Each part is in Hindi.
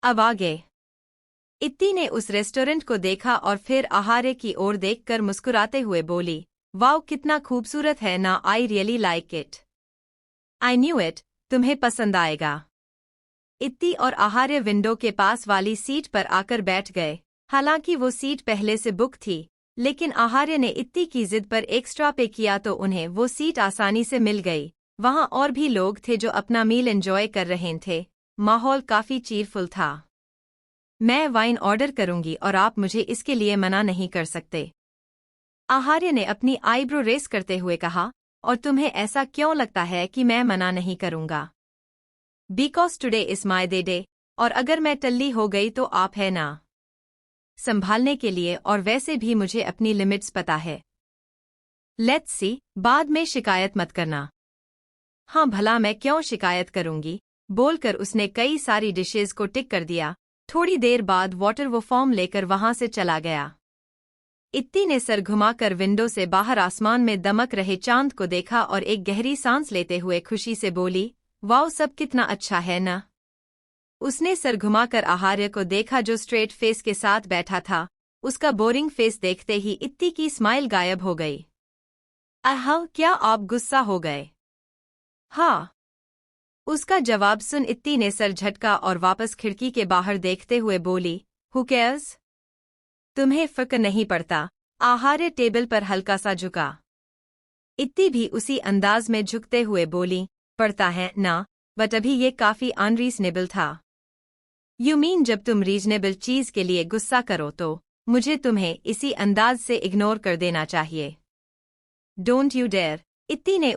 अब आगे। इत्ती ने उस रेस्टोरेंट को देखा और फिर आहार्य की ओर देखकर मुस्कुराते हुए बोली, वाओ कितना खूबसूरत है ना, I really like it. I knew it, तुम्हें पसंद आएगा। इत्ती और आहार्य विंडो के पास वाली सीट पर आकर बैठ गए। हालांकि वो सीट पहले से बुक थी, लेकिन आहार्य ने इत्ती की जिद पर एक्स्ट्रा पे किया तो उन्हें वो सीट आसानी से मिल गई। वहां और भी लोग थे जो अपना मील एंजॉय कर रहे थे। माहौल काफी चीरफुल था। मैं वाइन ऑर्डर करूंगी और आप मुझे इसके लिए मना नहीं कर सकते, आहार्य ने अपनी आईब्रो रेस करते हुए कहा। और तुम्हें ऐसा क्यों लगता है कि मैं मना नहीं करूंगा? Because today is my day, और अगर मैं टल्ली हो गई तो आप है ना संभालने के लिए, और वैसे भी मुझे अपनी लिमिट्स पता है। लेट्स सी, बाद में शिकायत मत करना। हाँ भला मैं क्यों शिकायत करूंगी, बोलकर उसने कई सारी डिशेज को टिक कर दिया। थोड़ी देर बाद वाटर वो फॉर्म लेकर वहां से चला गया। इत्ती ने सर घुमाकर विंडो से बाहर आसमान में दमक रहे चांद को देखा और एक गहरी सांस लेते हुए खुशी से बोली, वाओ सब कितना अच्छा है ना। उसने सर घुमाकर आहार्य को देखा जो स्ट्रेट फेस के साथ बैठा था। उसका बोरिंग फेस देखते ही इत्ती की स्माइल गायब हो गई। आह, क्या आप गुस्सा हो गए? हाँ। उसका जवाब सुन इत्ती ने सर झटका और वापस खिड़की के बाहर देखते हुए बोली, हु केयर्स? तुम्हें फर्क नहीं पड़ता? आहार्य टेबल पर हल्का सा झुका। इत्ती भी उसी अंदाज में झुकते हुए बोली, पड़ता है ना, बट अभी ये काफी अनरीजनेबल था। यू मीन जब तुम रीजनेबल चीज के लिए गुस्सा करो तो मुझे तुम्हें इसी अंदाज से इग्नोर कर देना चाहिए? Don't you dare. इत्ती ने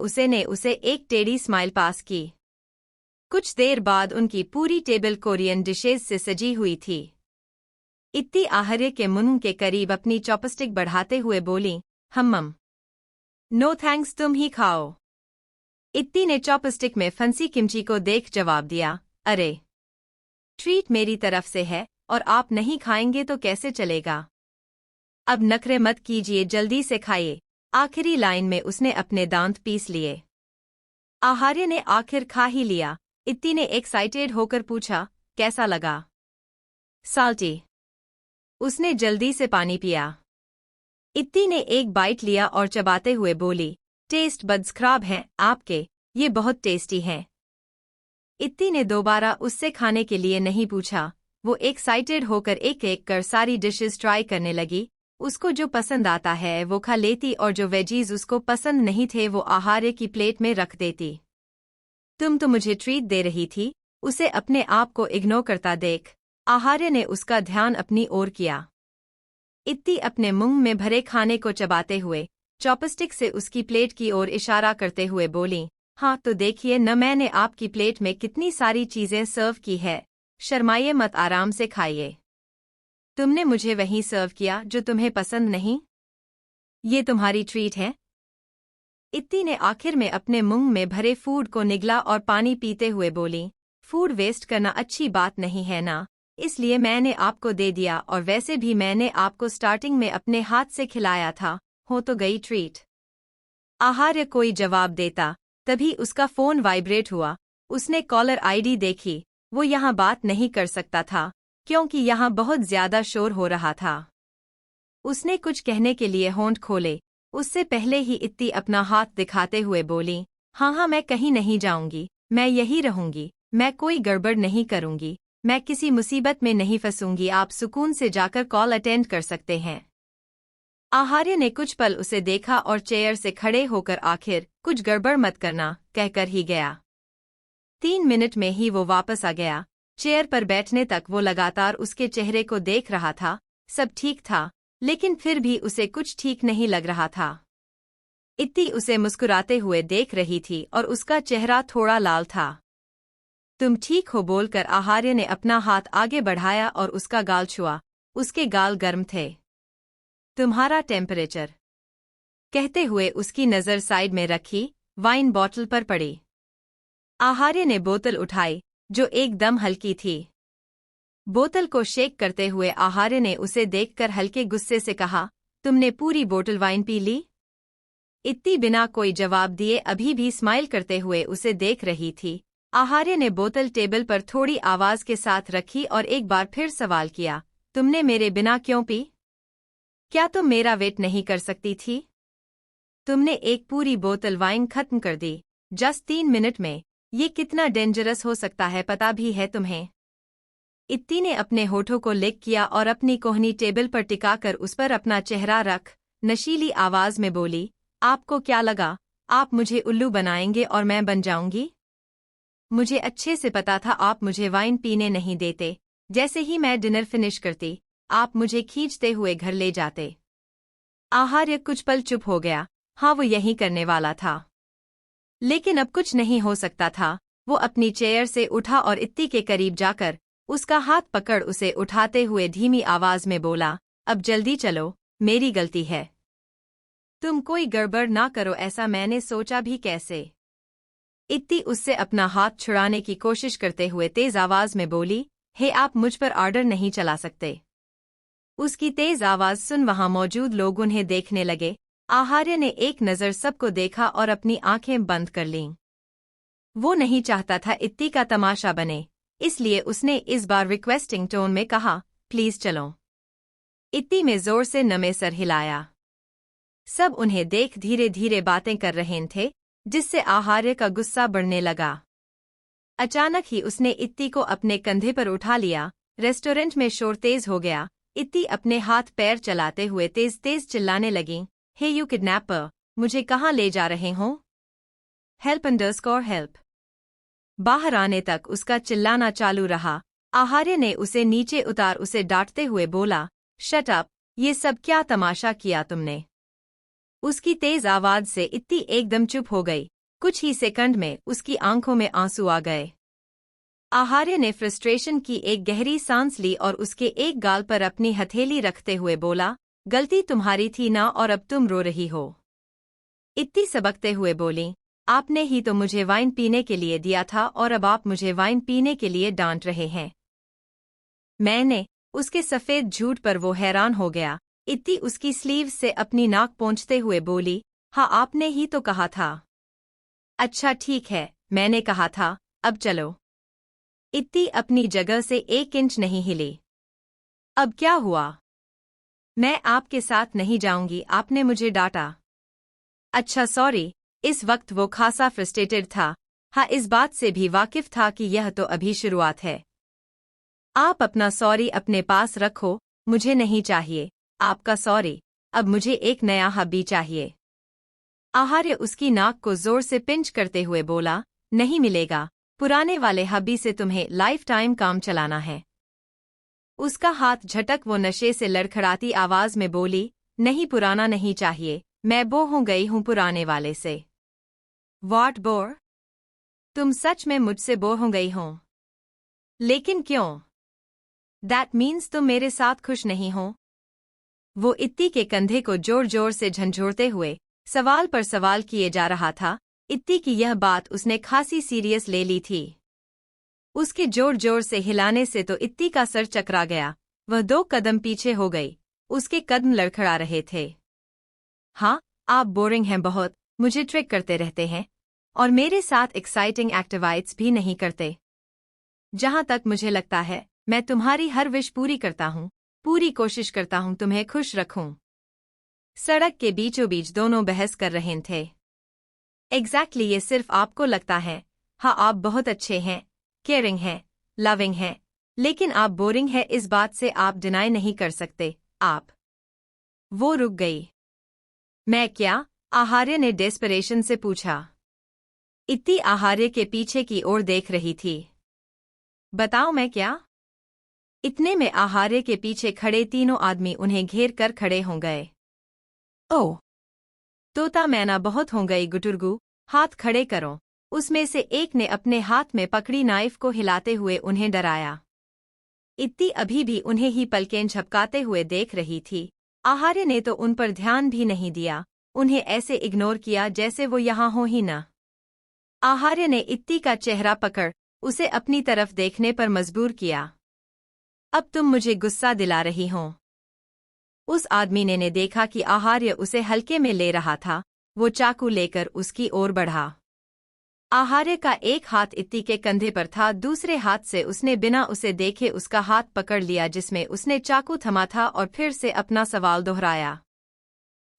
उसे एक टेढ़ी स्माइल पास की। कुछ देर बाद उनकी पूरी टेबल कोरियन डिशेज से सजी हुई थी। इत्ती आहार्य के मुंह के करीब अपनी चॉपस्टिक बढ़ाते हुए बोली, हम्मम। नो थैंक्स, तुम ही खाओ। इत्ती ने चॉपस्टिक में फंसी किमची को देख जवाब दिया, अरे ट्रीट मेरी तरफ से है और आप नहीं खाएंगे तो कैसे चलेगा? अब नखरे मत कीजिए, जल्दी से खाइए। आखिरी लाइन में उसने अपने दांत पीस लिए। आहार्य ने आखिर खा ही लिया। इत्ती ने एक्साइटेड होकर पूछा, कैसा लगा? साल्टी। उसने जल्दी से पानी पिया। इत्ती ने एक बाइट लिया और चबाते हुए बोली, टेस्ट बड्स खराब हैं आपके, ये बहुत टेस्टी हैं। इत्ती ने दोबारा उससे खाने के लिए नहीं पूछा। वो एक्साइटेड होकर एक एक कर सारी डिशेस ट्राई करने लगी। उसको जो पसंद आता है वो खा लेती और जो वेजीज उसको पसंद नहीं थे वो आहार्य की प्लेट में रख देती। तुम तो मुझे ट्रीट दे रही थी, उसे अपने आप को इग्नोर करता देख आहार्य ने उसका ध्यान अपनी ओर किया। इत्ती अपने मुंह में भरे खाने को चबाते हुए चॉपस्टिक से उसकी प्लेट की ओर इशारा करते हुए बोली, हाँ तो देखिए न, मैंने आपकी प्लेट में कितनी सारी चीजें सर्व की है। शर्माइए मत, आराम से खाइए। तुमने मुझे वही सर्व किया जो तुम्हें पसंद नहीं। ये तुम्हारी ट्रीट है। इत्ती ने आखिर में अपने मुंह में भरे फूड को निगला और पानी पीते हुए बोली, फूड वेस्ट करना अच्छी बात नहीं है ना, इसलिए मैंने आपको दे दिया, और वैसे भी मैंने आपको स्टार्टिंग में अपने हाथ से खिलाया था, हो तो गई ट्रीट। आहार्य कोई जवाब देता तभी उसका फोन वाइब्रेट हुआ। उसने कॉलर आईडी देखी। वो यहाँ बात नहीं कर सकता था क्योंकि यहाँ बहुत ज्यादा शोर हो रहा था। उसने कुछ कहने के लिए होंठ खोले, उससे पहले ही इत्ती अपना हाथ दिखाते हुए बोली, हाँ मैं कहीं नहीं जाऊंगी, मैं यही रहूंगी, मैं कोई गड़बड़ नहीं करूंगी, मैं किसी मुसीबत में नहीं फंसूंगी, आप सुकून से जाकर कॉल अटेंड कर सकते हैं। आहार्य ने कुछ पल उसे देखा और चेयर से खड़े होकर आखिर कुछ गड़बड़ मत करना कहकर ही गया। 3 मिनट में ही वो वापस आ गया। चेयर पर बैठने तक वो लगातार उसके चेहरे को देख रहा था। सब ठीक था, लेकिन फिर भी उसे कुछ ठीक नहीं लग रहा था। इत्ती उसे मुस्कुराते हुए देख रही थी और उसका चेहरा थोड़ा लाल था। तुम ठीक हो, बोलकर आहार्य ने अपना हाथ आगे बढ़ाया और उसका गाल छुआ। उसके गाल गर्म थे। तुम्हारा टेम्परेचर, कहते हुए उसकी नज़र साइड में रखी वाइन बॉटल पर पड़ी। आहार्य ने बोतल उठाई जो एकदम हल्की थी। बोतल को शेक करते हुए आहार्य ने उसे देखकर हल्के गुस्से से कहा, तुमने पूरी बोतल वाइन पी ली? इत्ती बिना कोई जवाब दिए अभी भी स्माइल करते हुए उसे देख रही थी। आहार्य ने बोतल टेबल पर थोड़ी आवाज के साथ रखी और एक बार फिर सवाल किया, तुमने मेरे बिना क्यों पी? क्या तुम मेरा वेट नहीं कर सकती थी? तुमने एक पूरी बोतल वाइन खत्म कर दी, जस्ट 3 मिनट में। ये कितना डेंजरस हो सकता है पता भी है तुम्हें? इत्ती ने अपने होठों को लिक किया और अपनी कोहनी टेबल पर टिकाकर उस पर अपना चेहरा रख नशीली आवाज में बोली, आपको क्या लगा, आप मुझे उल्लू बनाएंगे और मैं बन जाऊंगी? मुझे अच्छे से पता था आप मुझे वाइन पीने नहीं देते। जैसे ही मैं डिनर फिनिश करती, आप मुझे खींचते हुए घर ले जाते। आहार्य कुछ पल चुप हो गया। हाँ, वो यही करने वाला था। लेकिन अब कुछ नहीं हो सकता था। वो अपनी चेयर से उठा और इत्ती के करीब जाकर उसका हाथ पकड़ उसे उठाते हुए धीमी आवाज में बोला, अब जल्दी चलो, मेरी गलती है। तुम कोई गड़बड़ ना करो, ऐसा मैंने सोचा भी कैसे? इत्ती उससे अपना हाथ छुड़ाने की कोशिश करते हुए तेज आवाज में बोली, हे, आप मुझ पर ऑर्डर नहीं चला सकते। उसकी तेज आवाज सुन वहां मौजूद लोग उन्हें देखने लगे। आहार्य ने एक नज़र सबको देखा और अपनी आंखें बंद कर लीं। वो नहीं चाहता था इत्ती का तमाशा बने, इसलिए उसने इस बार रिक्वेस्टिंग टोन में कहा, प्लीज चलो। इत्ती में जोर से नमे सर हिलाया। सब उन्हें देख धीरे धीरे बातें कर रहे थे, जिससे आहार्य का गुस्सा बढ़ने लगा। अचानक ही उसने इत्ती को अपने कंधे पर उठा लिया। रेस्टोरेंट में शोर तेज हो गया। इत्ती अपने हाथ पैर चलाते हुए तेज तेज चिल्लाने लगी, हे यू किडनैपर, मुझे कहाँ ले जा रहे हो? हेल्प! बाहर आने तक उसका चिल्लाना चालू रहा। आहार्य ने उसे नीचे उतार उसे डांटते हुए बोला, शट अप, ये सब क्या तमाशा किया तुमने? उसकी तेज आवाज से इत्ती एकदम चुप हो गई। कुछ ही सेकंड में उसकी आंखों में आंसू आ गए। आहार्य ने फ्रस्ट्रेशन की एक गहरी सांस ली और उसके एक गाल पर अपनी हथेली रखते हुए बोला, गलती तुम्हारी थी ना, और अब तुम रो रही हो? इत्ती सबकते हुए बोली, आपने ही तो मुझे वाइन पीने के लिए दिया था और अब आप मुझे वाइन पीने के लिए डांट रहे हैं। मैंने? उसके सफेद झूठ पर वो हैरान हो गया। इत्ती उसकी स्लीव से अपनी नाक पोंछते हुए बोली, हाँ, आपने ही तो कहा था। अच्छा ठीक है, मैंने कहा था, अब चलो। इत्ती अपनी जगह से 1 इंच नहीं हिली। अब क्या हुआ? मैं आपके साथ नहीं जाऊंगी, आपने मुझे डांटा। अच्छा सॉरी। इस वक्त वो खासा फ्रस्ट्रेटेड था। हाँ, इस बात से भी वाकिफ था कि यह तो अभी शुरुआत है। आप अपना सॉरी अपने पास रखो, मुझे नहीं चाहिए आपका सॉरी। अब मुझे एक नया हब्बी चाहिए। आहार्य उसकी नाक को जोर से पिंच करते हुए बोला, नहीं मिलेगा, पुराने वाले हब्बी से तुम्हें लाइफ टाइम काम चलाना है। उसका हाथ झटक वो नशे से लड़खड़ाती आवाज में बोली, नहीं, पुराना नहीं चाहिए, मैं बोर हो गई हूं पुराने वाले से। What bore? तुम सच में मुझसे बोर हो गई हो? लेकिन क्यों? दैट मीन्स तुम मेरे साथ खुश नहीं हो? वो इत्ती के कंधे को जोर जोर से झंझोड़ते हुए सवाल पर सवाल किए जा रहा था। इत्ती की यह बात उसने खासी सीरियस ले ली थी। उसके जोर जोर से हिलाने से तो इत्ती का सर चकरा गया। वह 2 कदम पीछे हो गई। उसके कदम लड़खड़ा रहे थे। हाँ, आप बोरिंग हैं बहुत, मुझे ट्रिक करते रहते हैं और मेरे साथ एक्साइटिंग एक्टिविटीज भी नहीं करते। जहां तक मुझे लगता है, मैं तुम्हारी हर विश पूरी करता हूँ, पूरी कोशिश करता हूँ तुम्हें खुश रखूं। सड़क के बीचों बीच दोनों बहस कर रहे थे। एग्जैक्टली, ये सिर्फ आपको लगता है। हाँ, आप बहुत अच्छे हैं, केयरिंग हैं, लविंग हैं, लेकिन आप बोरिंग है, इस बात से आप डिनाई नहीं कर सकते। आप। वो रुक गई। मैं क्या? आहार्य ने डेस्परेशन से पूछा। इत्ती आहार्य के पीछे की ओर देख रही थी। बताओ, मैं क्या? इतने में आहार्य के पीछे खड़े तीनों आदमी उन्हें घेर कर खड़े हो गए। ओह, तोता मैना बहुत हो गई गुटुरगू, हाथ खड़े करो। उसमें से एक ने अपने हाथ में पकड़ी नाइफ को हिलाते हुए उन्हें डराया। इत्ती अभी भी उन्हें ही पलकें झपकाते हुए देख रही थी। आहार्य ने तो उन पर ध्यान भी नहीं दिया, उन्हें ऐसे इग्नोर किया जैसे वो यहाँ हो ही न। आहार्य ने इत्ती का चेहरा पकड़ उसे अपनी तरफ देखने पर मजबूर किया। अब तुम मुझे गुस्सा दिला रही हो। उस आदमी ने देखा कि आहार्य उसे हल्के में ले रहा था। वो चाकू लेकर उसकी ओर बढ़ा। आहार्य का एक हाथ इत्ती के कंधे पर था, दूसरे हाथ से उसने बिना उसे देखे उसका हाथ पकड़ लिया जिसमें उसने चाकू थमा था और फिर से अपना सवाल दोहराया।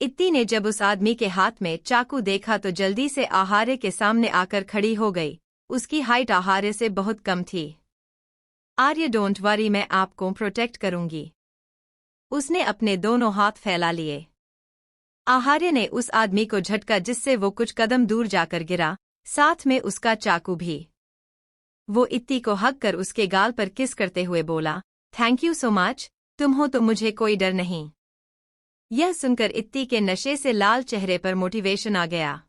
इत्ती ने जब उस आदमी के हाथ में चाकू देखा तो जल्दी से आहार्य के सामने आकर खड़ी हो गई। उसकी हाइट आहार्य से बहुत कम थी। आर्य डोंट वरी, मैं आपको प्रोटेक्ट करूंगी। उसने अपने दोनों हाथ फैला लिए। आहार्य ने उस आदमी को झटका जिससे वो कुछ कदम दूर जाकर गिरा, साथ में उसका चाकू भी। वो इत्ती को हग कर उसके गाल पर किस करते हुए बोला, थैंक यू सो मच, तुम हो तो मुझे कोई डर नहीं। यह सुनकर इत्ती के नशे से लाल चेहरे पर मोटिवेशन आ गया।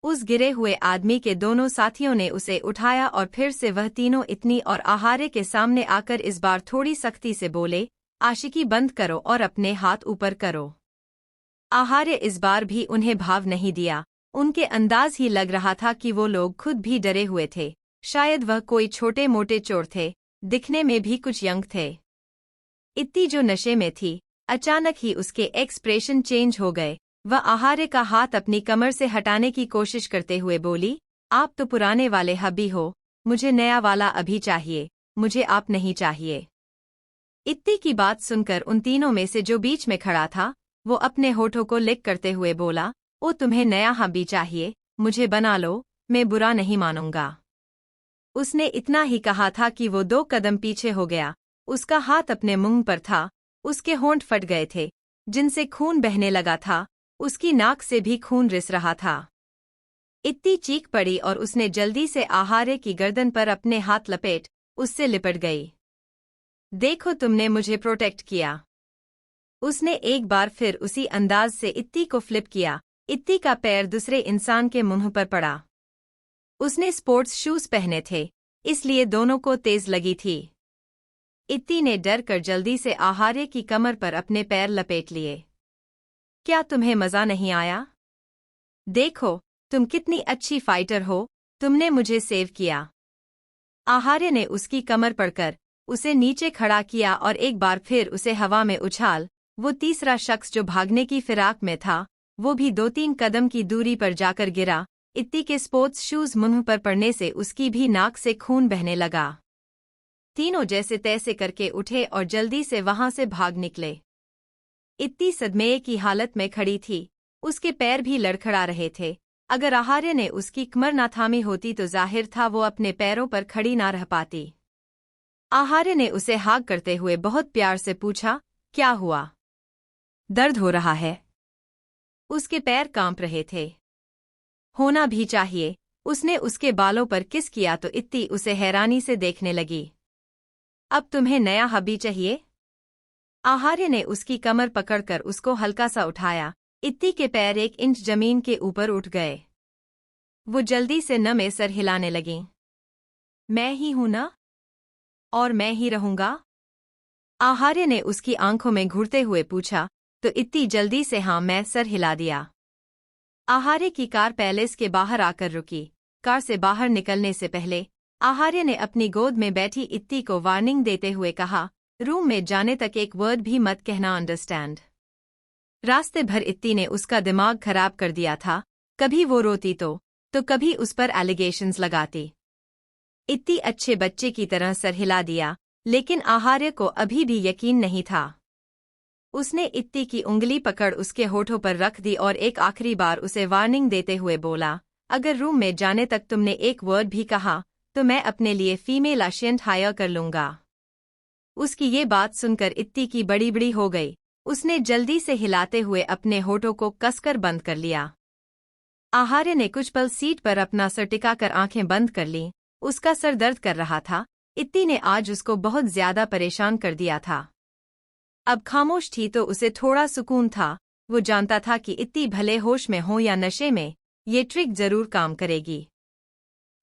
उस गिरे हुए आदमी के दोनों साथियों ने उसे उठाया और फिर से वह तीनों इतनी और आहार्य के सामने आकर इस बार थोड़ी सख्ती से बोले, आशिकी बंद करो और अपने हाथ ऊपर करो। आहार्य इस बार भी उन्हें भाव नहीं दिया। उनके अंदाज ही लग रहा था कि वो लोग खुद भी डरे हुए थे। शायद वह कोई छोटे मोटे चोर थे, दिखने में भी कुछ यंग थे। इत्ती जो नशे में थी, अचानक ही उसके एक्सप्रेशन चेंज हो गए। वह आहार्य का हाथ अपनी कमर से हटाने की कोशिश करते हुए बोली, आप तो पुराने वाले हबी हो, मुझे नया वाला अभी चाहिए, मुझे आप नहीं चाहिए। इत्ती की बात सुनकर उन तीनों में से जो बीच में खड़ा था, वो अपने होठों को लिक करते हुए बोला, ओ तुम्हें नया हबी चाहिए, मुझे बना लो, मैं बुरा नहीं मानूंगा। उसने इतना ही कहा था कि वो 2 कदम पीछे हो गया। उसका हाथ अपने मुंह पर था, उसके होंठ फट गए थे, जिनसे खून बहने लगा था, उसकी नाक से भी खून रिस रहा था। इत्ती चीख पड़ी और उसने जल्दी से आहार्य की गर्दन पर अपने हाथ लपेट उससे लिपट गई। देखो तुमने मुझे प्रोटेक्ट किया। उसने एक बार फिर उसी अंदाज से इत्ती को फ्लिप किया। इत्ती का पैर दूसरे इंसान के मुंह पर पड़ा। उसने स्पोर्ट्स शूज पहने थे, इसलिए दोनों को तेज लगी थी। इत्ती ने डर कर जल्दी से आहार्य की कमर पर अपने पैर लपेट लिए। क्या तुम्हें मजा नहीं आया? देखो, तुम कितनी अच्छी फाइटर हो, तुमने मुझे सेव किया। आहार्य ने उसकी कमर पकड़कर उसे नीचे खड़ा किया और एक बार फिर उसे हवा में उछाल। वो तीसरा शख्स जो भागने की फिराक में था, वो भी 2-3 कदम की दूरी पर जाकर गिरा। इत्ती के स्पोर्ट्स शूज मुंह पर पड़ने से उसकी भी नाक से खून बहने लगा। तीनों जैसे तैसे करके उठे और जल्दी से वहां से भाग निकले। इत्ती सदमे की हालत में खड़ी थी, उसके पैर भी लड़खड़ा रहे थे। अगर आहार्य ने उसकी कमर ना थामी होती तो जाहिर था वो अपने पैरों पर खड़ी ना रह पाती। आहार्य ने उसे हाक करते हुए बहुत प्यार से पूछा, क्या हुआ? दर्द हो रहा है? उसके पैर कांप रहे थे। होना भी चाहिए। उसने उसके बालों पर किस किया तो इत्ती उसे हैरानी से देखने लगी। अब तुम्हें नया हबी चाहिए? आहार्य ने उसकी कमर पकड़कर उसको हल्का सा उठाया। इत्ती के पैर 1 इंच जमीन के ऊपर उठ गए। वो जल्दी से नमे सर हिलाने लगीं। मैं ही हूं ना? और मैं ही रहूंगा? आहार्य ने उसकी आंखों में घूरते हुए पूछा, तो इत्ती जल्दी से हाँ मैं सर हिला दिया। आहार्य की कार पैलेस के बाहर आकर रुकी। कार से बाहर निकलने से पहले आहार्य ने अपनी गोद में बैठी इत्ती को वार्निंग देते हुए कहा, रूम में जाने तक एक वर्ड भी मत कहना, अंडरस्टैंड? रास्ते भर इत्ती ने उसका दिमाग खराब कर दिया था। कभी वो रोती तो कभी उस पर एलिगेशंस लगाती। इत्ती अच्छे बच्चे की तरह सर हिला दिया, लेकिन आहार्य को अभी भी यकीन नहीं था। उसने इत्ती की उंगली पकड़ उसके होठों पर रख दी और एक आखिरी बार उसे वार्निंग देते हुए बोला, अगर रूम में जाने तक तुमने एक वर्ड भी कहा तो मैं अपने लिए फीमेल एशियंट हायर कर लूंगा। उसकी ये बात सुनकर इत्ती की बड़ी बड़ी हो गई। उसने जल्दी से हिलाते हुए अपने होठों को कसकर बंद कर लिया। आहार्य ने कुछ पल सीट पर अपना सर टिकाकर आंखें बंद कर लीं। उसका सर दर्द कर रहा था। इत्ती ने आज उसको बहुत ज्यादा परेशान कर दिया था। अब खामोश थी तो उसे थोड़ा सुकून था। वो जानता था कि इत्ती भले होश में हो या नशे में, ये ट्रिक जरूर काम करेगी।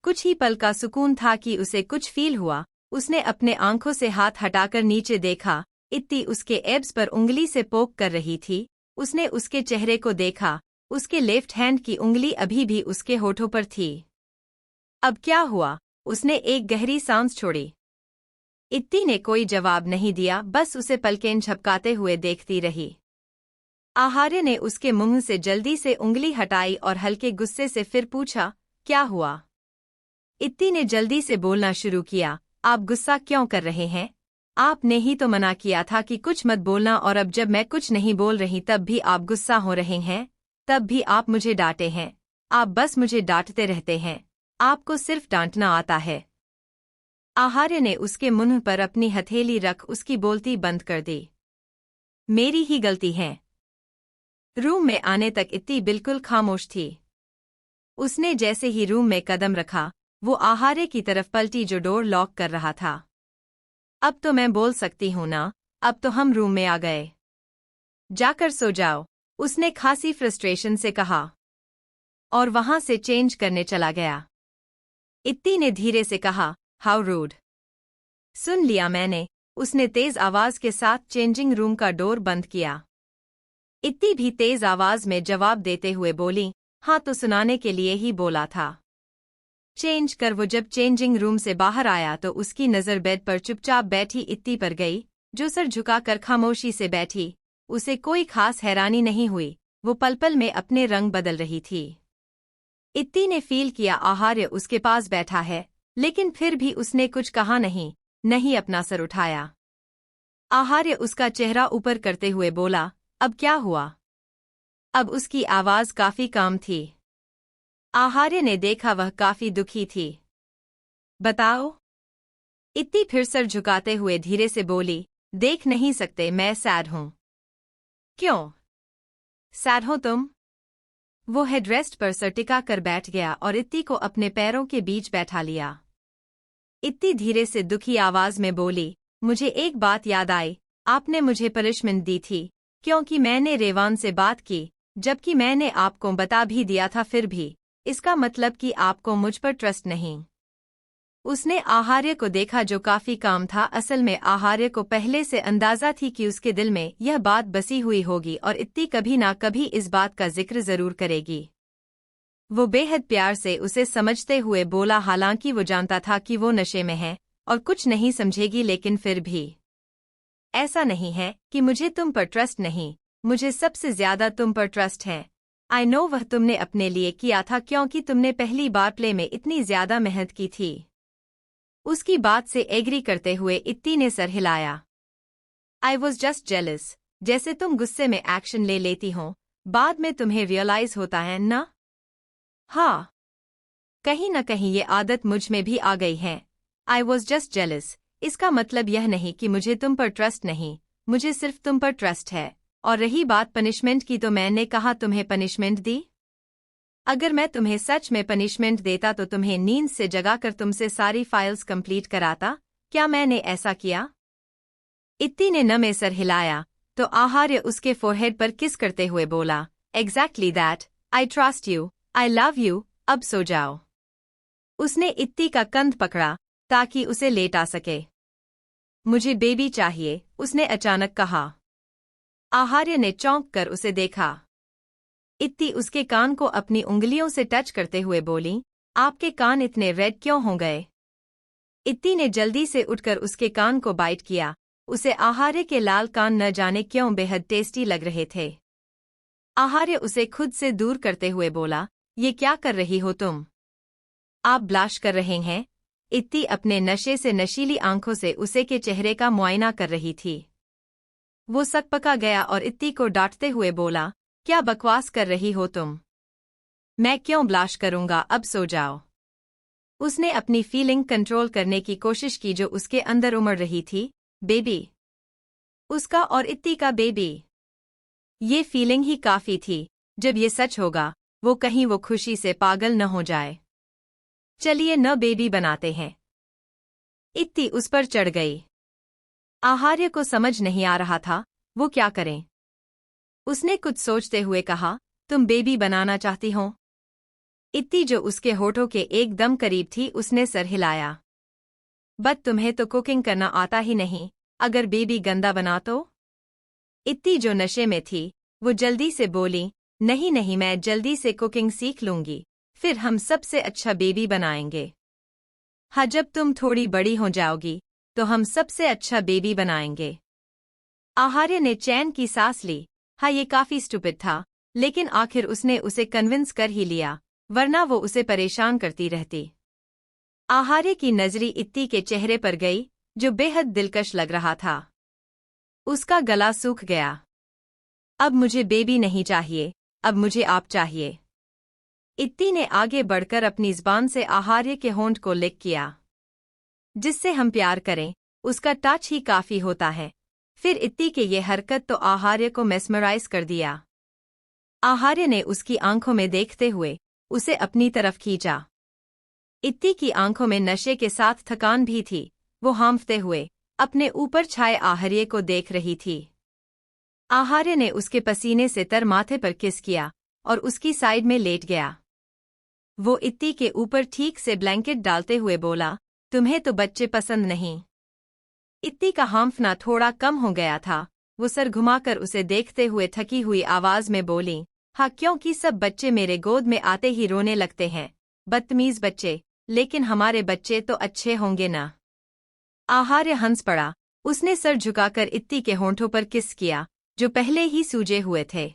कुछ ही पल का सुकून था कि उसे कुछ फील हुआ। उसने अपने आंखों से हाथ हटाकर नीचे देखा। इत्ती उसके एब्स पर उंगली से पोक कर रही थी। उसने उसके चेहरे को देखा। उसके लेफ्ट हैंड की उंगली अभी भी उसके होठों पर थी। अब क्या हुआ? उसने एक गहरी सांस छोड़ी। इत्ती ने कोई जवाब नहीं दिया, बस उसे पलकें झपकाते हुए देखती रही। आहार्य ने उसके मुंह से जल्दी से उंगली हटाई और हल्के गुस्से से फिर पूछा, क्या हुआ? इत्ती ने जल्दी से बोलना शुरू किया, आप गुस्सा क्यों कर रहे हैं? आपने ही तो मना किया था कि कुछ मत बोलना, और अब जब मैं कुछ नहीं बोल रही तब भी आप गुस्सा हो रहे हैं। तब भी आप मुझे डांटे हैं। आप बस मुझे डांटते रहते हैं। आपको सिर्फ डांटना आता है। आहार्य ने उसके मुंह पर अपनी हथेली रख उसकी बोलती बंद कर दी। मेरी ही गलती है। रूम में आने तक इत्ती बिल्कुल खामोश थी। उसने जैसे ही रूम में कदम रखा, वो आहार्य की तरफ पलटी जो डोर लॉक कर रहा था। अब तो मैं बोल सकती हूं ना, अब तो हम रूम में आ गए। जाकर सो जाओ, उसने खासी फ्रस्ट्रेशन से कहा, और वहां से चेंज करने चला गया। इत्ती ने धीरे से कहा, हाउ रूड। सुन लिया मैंने, उसने तेज आवाज के साथ चेंजिंग रूम का डोर बंद किया। इत्ती भी तेज आवाज में जवाब देते हुए बोली, हाँ तो सुनाने के लिए ही बोला था। चेंज कर वो जब चेंजिंग रूम से बाहर आया तो उसकी नज़र बेड पर चुपचाप बैठी इत्ती पर गई, जो सर झुकाकर खामोशी से बैठी। उसे कोई खास हैरानी नहीं हुई, वो पल पल में अपने रंग बदल रही थी। इत्ती ने फील किया आहार्य उसके पास बैठा है, लेकिन फिर भी उसने कुछ कहा नहीं अपना सर उठाया। आहार्य उसका चेहरा ऊपर करते हुए बोला, अब क्या हुआ? अब उसकी आवाज काफी काम थी। आहार्य ने देखा वह काफी दुखी थी। बताओ। इत्ती फिर सर झुकाते हुए धीरे से बोली, देख नहीं सकते मैं सैड हूं। क्यों सैड हो तुम? वो हेडरेस्ट पर सर टिका कर बैठ गया और इत्ती को अपने पैरों के बीच बैठा लिया। इत्ती धीरे से दुखी आवाज में बोली, मुझे एक बात याद आई, आपने मुझे पनिशमेंट दी थी क्योंकि मैंने रेवान से बात की, जबकि मैंने आपको बता भी दिया था, फिर भी इसका मतलब कि आपको मुझ पर ट्रस्ट नहीं। उसने आहार्य को देखा जो काफी काम था। असल में आहार्य को पहले से अंदाजा थी कि उसके दिल में यह बात बसी हुई होगी और इत्ती कभी ना कभी इस बात का जिक्र जरूर करेगी। वो बेहद प्यार से उसे समझते हुए बोला, हालांकि वो जानता था कि वो नशे में है और कुछ नहीं समझेगी, लेकिन फिर भी ऐसा नहीं है कि मुझे तुम पर ट्रस्ट नहीं, मुझे सबसे ज्यादा तुम पर ट्रस्ट है। आई नो वह तुमने अपने लिए किया था क्योंकि तुमने पहली बार प्ले में इतनी ज्यादा मेहनत की थी। उसकी बात से एग्री करते हुए इत्ती ने सर हिलाया। आई वॉज जस्ट जेलस, जैसे तुम गुस्से में एक्शन ले लेती हो, बाद में तुम्हें रियलाइज होता है ना? हाँ, कहीं न कहीं ये आदत मुझ में भी आ गई है। आई वॉज जस्ट जेलस, इसका मतलब यह नहीं कि मुझे तुम पर ट्रस्ट नहीं, मुझे सिर्फ तुम पर ट्रस्ट है। और रही बात पनिशमेंट की, तो मैंने कहा तुम्हें पनिशमेंट दी? अगर मैं तुम्हें सच में पनिशमेंट देता तो तुम्हें नींद से जगाकर तुमसे सारी फाइल्स कंप्लीट कराता। क्या मैंने ऐसा किया? इत्ती ने न में सर हिलाया तो आहार्य उसके फोरहेड पर किस करते हुए बोला, exactly that, I trust you, I love you, अब सो जाओ। उसने इत्ती का कंध पकड़ा ताकि उसे लेटा सके। मुझे बेबी चाहिए, उसने अचानक कहा। आहार्य ने चौंक कर उसे देखा। इत्ती उसके कान को अपनी उंगलियों से टच करते हुए बोली, आपके कान इतने रेड क्यों हो गए? इत्ती ने जल्दी से उठकर उसके कान को बाइट किया। उसे आहार्य के लाल कान न जाने क्यों बेहद टेस्टी लग रहे थे। आहार्य उसे खुद से दूर करते हुए बोला, ये क्या कर रही हो तुम? आप ब्लाश कर रहे हैं। इत्ती अपने नशे से नशीली आंखों से उसे के चेहरे का मुआयना कर रही थी। वो सकपका गया और इत्ती को डांटते हुए बोला, क्या बकवास कर रही हो तुम? मैं क्यों ब्लाश करूंगा, अब सो जाओ। उसने अपनी फीलिंग कंट्रोल करने की कोशिश की जो उसके अंदर उमड़ रही थी। बेबी, उसका और इत्ती का बेबी। ये फीलिंग ही काफी थी। जब ये सच होगा, वो कहीं वो खुशी से पागल न हो जाए। चलिए न बेबी बनाते हैं। इत्ती उस पर चढ़ गई। आहार्य को समझ नहीं आ रहा था वो क्या करें। उसने कुछ सोचते हुए कहा, तुम बेबी बनाना चाहती हो? इत्ती जो उसके होठों के एकदम करीब थी, उसने सर हिलाया। बट तुम्हें तो कुकिंग करना आता ही नहीं, अगर बेबी गंदा बना तो? इत्ती जो नशे में थी, वो जल्दी से बोली, नहीं मैं जल्दी से कुकिंग सीख लूंगी, फिर हम सबसे अच्छा बेबी बनाएंगे। हाँ, जब तुम थोड़ी बड़ी हो जाओगी तो हम सबसे अच्छा बेबी बनाएंगे। आहार्य ने चैन की सांस ली। हाँ, ये काफी स्टूपिड था, लेकिन आखिर उसने उसे कन्विंस कर ही लिया। वरना वो उसे परेशान करती रहती। आहार्य की नजरी इत्ती के चेहरे पर गई, जो बेहद दिलकश लग रहा था। उसका गला सूख गया। अब मुझे बेबी नहीं चाहिए, अब मुझे आप चाहिए। इत्ती ने आगे बढ़कर अपनी ज़बान से आहार्य के होंठ को लिक किया। जिससे हम प्यार करें, उसका टच ही काफी होता है। फिर इत्ती के ये हरकत तो आहार्य को मेस्मराइज कर दिया। आहार्य ने उसकी आंखों में देखते हुए उसे अपनी तरफ खींचा। इत्ती की आंखों में नशे के साथ थकान भी थी। वो हांफते हुए अपने ऊपर छाए आहार्य को देख रही थी। आहार्य ने उसके पसीने से तर माथे पर किस किया और उसकी साइड में लेट गया। वो इत्ती के ऊपर ठीक से ब्लैंकेट डालते हुए बोला, तुम्हें तो बच्चे पसंद नहीं। इत्ती का हांफना थोड़ा कम हो गया था। वो सर घुमाकर उसे देखते हुए थकी हुई आवाज में बोली, हाँ, क्योंकि सब बच्चे मेरे गोद में आते ही रोने लगते हैं। बदतमीज बच्चे, लेकिन हमारे बच्चे तो अच्छे होंगे ना। आहार्य हंस पड़ा। उसने सर झुकाकर इत्ती के होंठों पर किस किया, जो पहले ही सूजे हुए थे।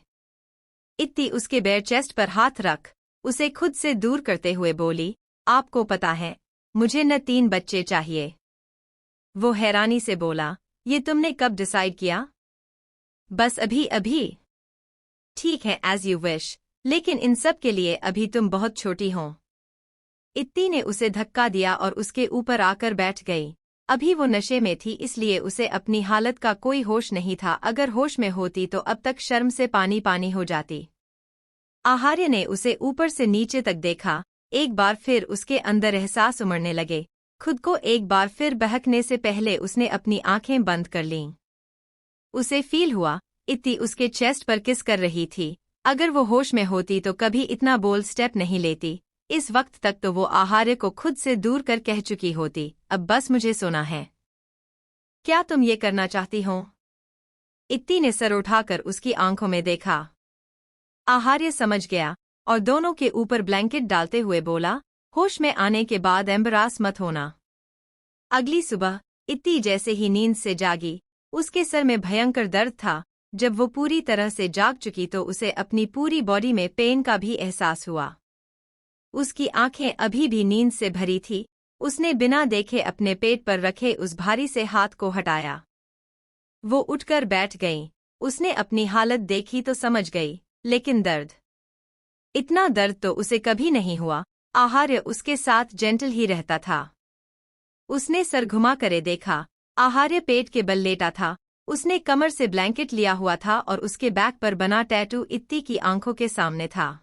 इत्ती उसके बेयर चेस्ट पर हाथ रख उसे खुद से दूर करते हुए बोली, आपको पता है, मुझे न 3 बच्चे चाहिए। वो हैरानी से बोला, ये तुमने कब डिसाइड किया? बस अभी अभी। ठीक है, एज यू विश, लेकिन इन सब के लिए अभी तुम बहुत छोटी हो। इत्ती ने उसे धक्का दिया और उसके ऊपर आकर बैठ गई। अभी वो नशे में थी, इसलिए उसे अपनी हालत का कोई होश नहीं था। अगर होश में होती तो अब तक शर्म से पानी पानी हो जाती। आहार्य ने उसे ऊपर से नीचे तक देखा। एक बार फिर उसके अंदर एहसास उमड़ने लगे। खुद को एक बार फिर बहकने से पहले उसने अपनी आंखें बंद कर लीं। उसे फील हुआ, इत्ती उसके चेस्ट पर किस कर रही थी। अगर वो होश में होती तो कभी इतना बोल्ड स्टेप नहीं लेती। इस वक्त तक तो वो आहार्य को खुद से दूर कर कह चुकी होती, अब बस मुझे सोना है। क्या तुम ये करना चाहती हो? इत्ती ने सर उठाकर उसकी आंखों में देखा। आहार्य समझ गया और दोनों के ऊपर ब्लैंकेट डालते हुए बोला, होश में आने के बाद एम्बरास मत होना। अगली सुबह इत्ती जैसे ही नींद से जागी, उसके सर में भयंकर दर्द था। जब वो पूरी तरह से जाग चुकी तो उसे अपनी पूरी बॉडी में पेन का भी एहसास हुआ। उसकी आंखें अभी भी नींद से भरी थी। उसने बिना देखे अपने पेट पर रखे उस भारी से हाथ को हटाया। वो उठकर बैठ गई। उसने अपनी हालत देखी तो समझ गई, लेकिन दर्द, इतना दर्द तो उसे कभी नहीं हुआ। आहार्य उसके साथ जेंटल ही रहता था। उसने सर घुमा करे देखा। आहार्य पेट के बल लेटा था। उसने कमर से ब्लैंकेट लिया हुआ था और उसके बैक पर बना टैटू इत्ती की आंखों के सामने था।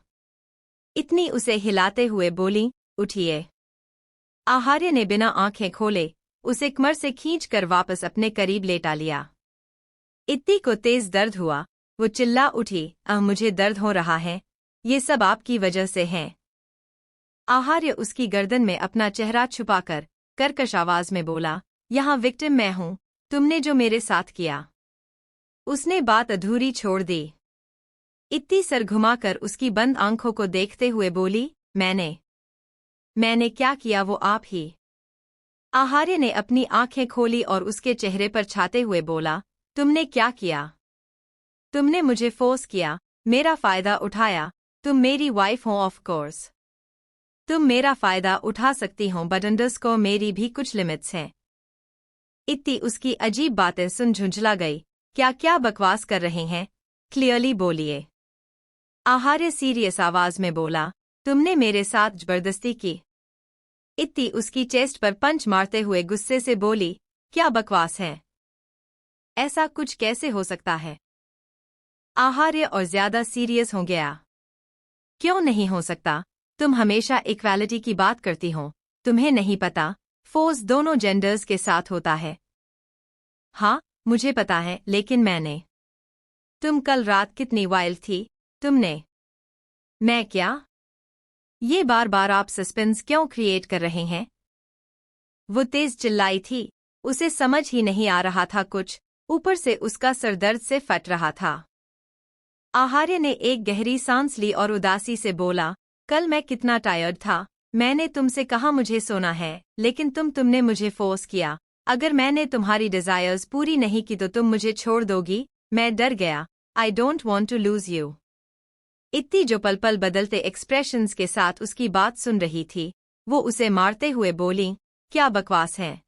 इतनी उसे हिलाते हुए बोली, उठिए। आहार्य ने बिना आंखें खोले उसे कमर से खींचकर वापस अपने करीब लेटा लिया। इत्ती को तेज दर्द हुआ। वो चिल्ला उठी, मुझे दर्द हो रहा है, ये सब आपकी वजह से है। आहार्य उसकी गर्दन में अपना चेहरा छुपाकर कर्कश आवाज में बोला, यहाँ विक्टिम मैं हूं, तुमने जो मेरे साथ किया। उसने बात अधूरी छोड़ दी। इत्ती सर घुमाकर उसकी बंद आंखों को देखते हुए बोली, मैंने क्या किया वो आप ही। आहार्य ने अपनी आंखें खोली और उसके चेहरे पर छाते हुए बोला, तुमने क्या किया? तुमने मुझे फोर्स किया, मेरा फायदा उठाया। तुम मेरी वाइफ हो, ऑफ कोर्स। तुम मेरा फायदा उठा सकती हो, बट अंडरस्कोर मेरी भी कुछ लिमिट्स हैं। इत्ती उसकी अजीब बातें सुन झुंझला गई। क्या क्या बकवास कर रहे हैं, क्लियरली बोलिए। आहार्य सीरियस आवाज में बोला, तुमने मेरे साथ जबरदस्ती की। इत्ती उसकी चेस्ट पर पंच मारते हुए गुस्से से बोली, क्या बकवास है? ऐसा कुछ कैसे हो सकता है? आहार्य और ज्यादा सीरियस हो गया। क्यों नहीं हो सकता? तुम हमेशा इक्वालिटी की बात करती हो। तुम्हें नहीं पता, फोर्स दोनों जेंडर्स के साथ होता है। हाँ, मुझे पता है, लेकिन मैंने। तुम कल रात कितनी वाइल्ड थी, तुमने। मैं क्या? ये बार बार आप सस्पेंस क्यों क्रिएट कर रहे हैं? वो तेज चिल्लाई थी। उसे समझ ही नहीं आ रहा था कुछ, ऊपर से उसका सर दर्द से फट रहा था। आहार्य ने एक गहरी सांस ली और उदासी से बोला, कल मैं कितना टायर्ड था। मैंने तुमसे कहा मुझे सोना है, लेकिन तुमने मुझे फोर्स किया। अगर मैंने तुम्हारी डिजायर्स पूरी नहीं की तो तुम मुझे छोड़ दोगी। मैं डर गया। I don't want to lose you. इत्ती जो पल पल बदलते एक्सप्रेशंस के साथ उसकी बात सुन रही थी, वो उसे मारते हुए बोली, क्या बकवास है।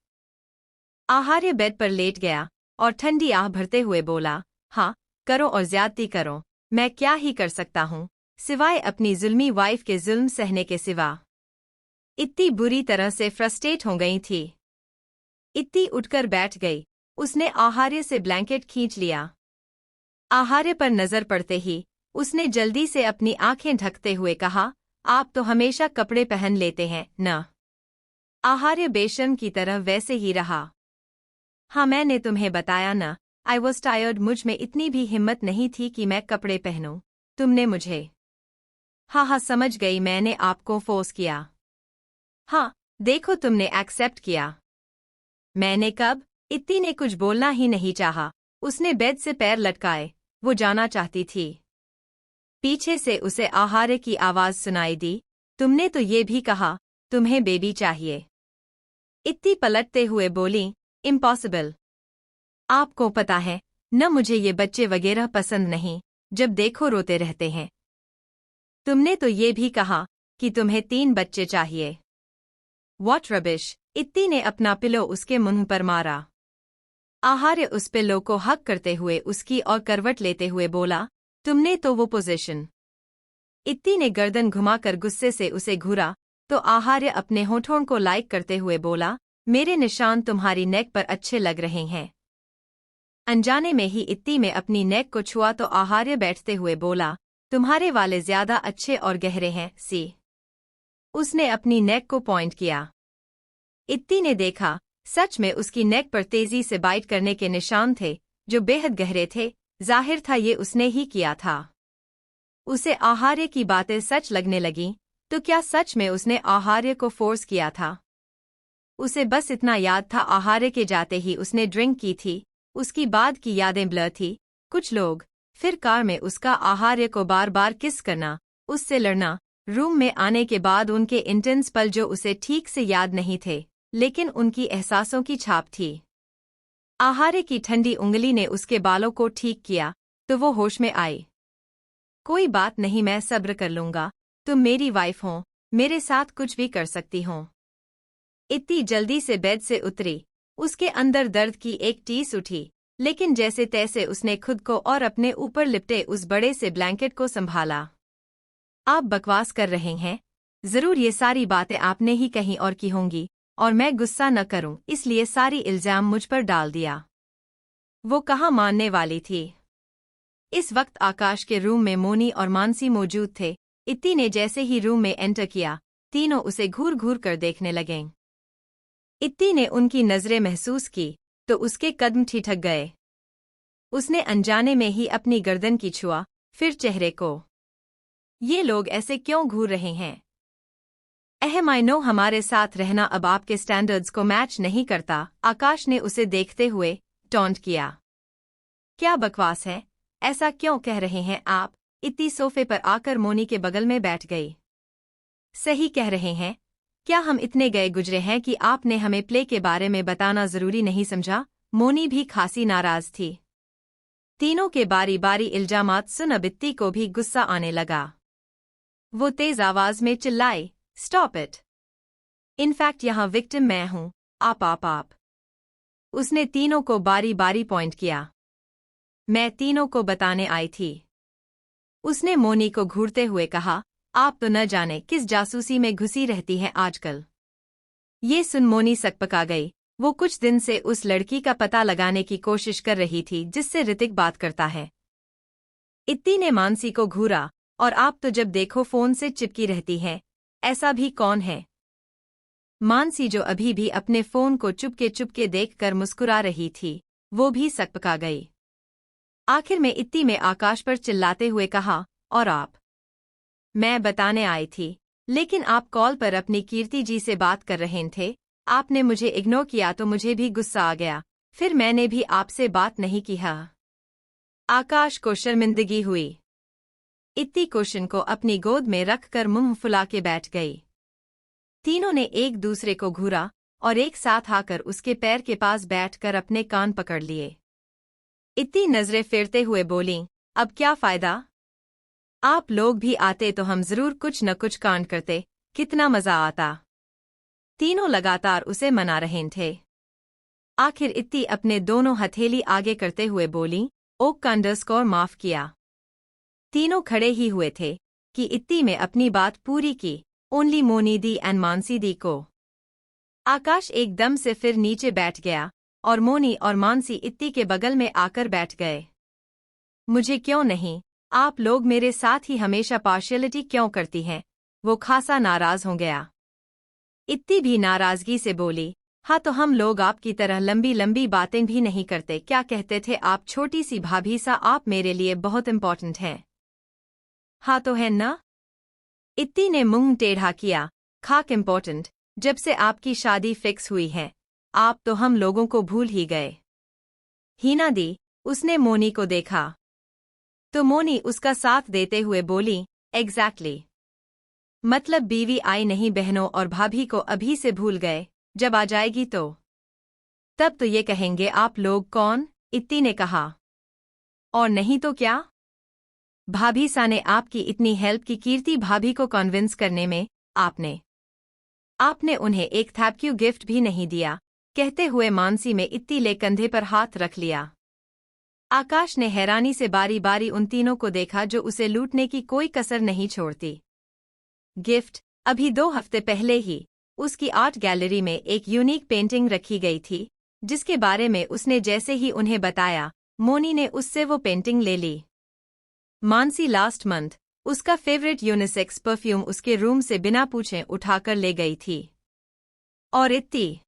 आहार्य बेड पर लेट गया और ठंडी आह भरते हुए बोला, हाँ, करो और ज्यादती करो, मैं क्या ही कर सकता हूँ, सिवाय अपनी जुल्मी वाइफ के जुल्म सहने के सिवा। इत्ती बुरी तरह से फ्रस्ट्रेट हो गई थी। इत्ती उठकर बैठ गई। उसने आहार्य से ब्लैंकेट खींच लिया। आहार्य पर नजर पड़ते ही उसने जल्दी से अपनी आंखें ढकते हुए कहा, आप तो हमेशा कपड़े पहन लेते हैं न। आहार्य बेशर्म की तरह वैसे ही रहा। हाँ, मैंने तुम्हें बताया न, आई वॉज टायर्ड, मुझ में इतनी भी हिम्मत नहीं थी कि मैं कपड़े पहनूं। तुमने मुझे। हाँ, समझ गई, मैंने आपको फोर्स किया। हाँ, देखो तुमने एक्सेप्ट किया। मैंने कब? इत्ती ने कुछ बोलना ही नहीं चाहा। उसने बेड से पैर लटकाए। वो जाना चाहती थी। पीछे से उसे आहार्य की आवाज सुनाई दी, तुमने तो ये भी कहा, तुम्हें बेबी चाहिए। इत्ती पलटते हुए बोली, इम्पॉसिबल। आपको पता है न, मुझे ये बच्चे वगैरह पसंद नहीं, जब देखो रोते रहते हैं। तुमने तो ये भी कहा कि तुम्हें 3 बच्चे चाहिए। What rubbish! इत्ती ने अपना पिलो उसके मुंह पर मारा। आहार्य उस पिलो को हक करते हुए उसकी और करवट लेते हुए बोला, तुमने तो वो पोजीशन। इत्ती ने गर्दन घुमाकर गुस्से से उसे घूरा, तो आहार्य अपने होठों को लाइक करते हुए बोला, मेरे निशान तुम्हारी नेक पर अच्छे लग रहे हैं। अनजाने में ही इत्ती में अपनी नेक को छुआ तो आहार्य बैठते हुए बोला, तुम्हारे वाले ज्यादा अच्छे और गहरे हैं, सी। उसने अपनी नेक को पॉइंट किया। इत्ती ने देखा, सच में उसकी नेक पर तेजी से बाइट करने के निशान थे, जो बेहद गहरे थे। जाहिर था ये उसने ही किया था। उसे आहार्य की बातें सच लगने लगीं, तो क्या सच में उसने आहार्य को फोर्स किया था? उसे बस इतना याद था, आहार्य के जाते ही उसने ड्रिंक की थी। उसकी बाद की यादें ब्लर थी। कुछ लोग, फिर कार में उसका आहार्य को बार बार किस करना, उससे लड़ना, रूम में आने के बाद उनके इंटेंस पल जो उसे ठीक से याद नहीं थे, लेकिन उनकी एहसासों की छाप थी। आहार्य की ठंडी उंगली ने उसके बालों को ठीक किया, तो वो होश में आई। कोई बात नहीं, मैं सब्र कर लूंगा, तुम मेरी वाइफ हो, मेरे साथ कुछ भी कर सकती हो। इत्ती जल्दी से बेड से उतरी। उसके अंदर दर्द की एक टीस उठी, लेकिन जैसे तैसे उसने खुद को और अपने ऊपर लिपटे उस बड़े से ब्लैंकेट को संभाला। आप बकवास कर रहे हैं, जरूर ये सारी बातें आपने ही कहीं और की होंगी, और मैं गुस्सा न करूं इसलिए सारी इल्जाम मुझ पर डाल दिया। वो कहाँ मानने वाली थी। इस वक्त आकाश के रूम में मोनी और मानसी मौजूद थे। इत्ती ने जैसे ही रूम में एंटर किया, तीनों उसे घूर घूर कर देखने लगे। इत्ती ने उनकी नजरें महसूस की, तो उसके कदम ठिठक गए। उसने अनजाने में ही अपनी गर्दन की छुआ, फिर चेहरे को। ये लोग ऐसे क्यों घूर रहे हैं? आई नो हमारे साथ रहना अब आपके स्टैंडर्ड्स को मैच नहीं करता, आकाश ने उसे देखते हुए टॉन्ट किया। क्या बकवास है, ऐसा क्यों कह रहे हैं आप? इत्ती सोफे पर आकर मोनी के बगल में बैठ गई। सही कह रहे हैं, क्या हम इतने गए गुजरे हैं कि आपने हमें प्ले के बारे में बताना जरूरी नहीं समझा? मोनी भी खासी नाराज थी। तीनों के बारी बारी इल्जामात सुन अब इत्ती को भी गुस्सा आने लगा। वो तेज आवाज में चिल्लाई, स्टॉप इट। इनफैक्ट यहाँ विक्टिम मैं हूँ, आप। उसने तीनों को बारी बारी पॉइंट किया। मैं तीनों को बताने आई थी। उसने मोनी को घूरते हुए कहा, आप तो न जाने किस जासूसी में घुसी रहती हैं आजकल। ये सुन मोनी सकपका गई। वो कुछ दिन से उस लड़की का पता लगाने की कोशिश कर रही थी जिससे ऋतिक बात करता है। इत्ती ने मानसी को घूरा, और आप तो जब देखो फोन से चिपकी रहती हैं, ऐसा भी कौन है? मानसी जो अभी भी अपने फोन को चुपके चुपके देखकर मुस्कुरा रही थी, वो भी सकपका गई। आखिर में इत्ती में आकाश पर चिल्लाते हुए कहा, और आप? मैं बताने आई थी, लेकिन आप कॉल पर अपनी कीर्ति जी से बात कर रहे थे। आपने मुझे इग्नोर किया तो मुझे भी गुस्सा आ गया, फिर मैंने भी आपसे बात नहीं की है। आकाश को शर्मिंदगी हुई। इत्ती कुशन को अपनी गोद में रखकर मुंह फुला के बैठ गई। तीनों ने एक दूसरे को घूरा और एक साथ आकर उसके पैर के पास बैठकर अपने कान पकड़ लिए। इत्ती नजरें फेरते हुए बोलीं, अब क्या फायदा? आप लोग भी आते तो हम जरूर कुछ न कुछ कांड करते, कितना मजा आता। तीनों लगातार उसे मना रहे थे। आखिर इत्ती अपने दोनों हथेली आगे करते हुए बोली, ओक का अंडरस्कोर माफ किया। तीनों खड़े ही हुए थे कि इत्ती में अपनी बात पूरी की, only Moni the and Mansi दी को। आकाश एकदम से फिर नीचे बैठ गया और मोनी और मानसी इत्ती के बगल में आकर बैठ गए। मुझे क्यों नहीं, आप लोग मेरे साथ ही हमेशा पार्शियलिटी क्यों करती हैं? वो खासा नाराज हो गया। इत्ती भी नाराजगी से बोली, हाँ तो हम लोग आपकी तरह लंबी लंबी बातें भी नहीं करते। क्या कहते थे आप, छोटी सी भाभी सा, आप मेरे लिए बहुत इम्पोर्टेंट हैं। हाँ तो है ना? इत्ती ने मुंह टेढ़ा किया, खाक इम्पोर्टेंट, जब से आपकी शादी फिक्स हुई है, आप तो हम लोगों को भूल ही गए। हीना दी, उसने मोनी को देखा तो मोनी उसका साथ देते हुए बोली, एग्जैक्टली। मतलब बीवी आई नहीं, बहनों और भाभी को अभी से भूल गए, जब आ जाएगी तो तब तो ये कहेंगे आप लोग कौन? इत्ती ने कहा। और नहीं तो क्या? भाभी सा ने आपकी इतनी हेल्प की, कीर्ति भाभी को कन्विंस करने में, आपने उन्हें एक थैंक यू गिफ्ट भी नहीं दिया। कहते हुए मानसी में इत्ती ले कंधे पर हाथ रख लिया। आकाश ने हैरानी से बारी बारी उन तीनों को देखा जो उसे लूटने की कोई कसर नहीं छोड़ती। गिफ्ट? अभी 2 हफ्ते पहले ही उसकी आर्ट गैलरी में एक यूनिक पेंटिंग रखी गई थी, जिसके बारे में उसने जैसे ही उन्हें बताया, मोनी ने उससे वो पेंटिंग ले ली। मानसी लास्ट मंथ उसका फेवरेट यूनिसेक्स परफ्यूम उसके रूम से बिना पूछे उठाकर ले गई थी। और इत्ती,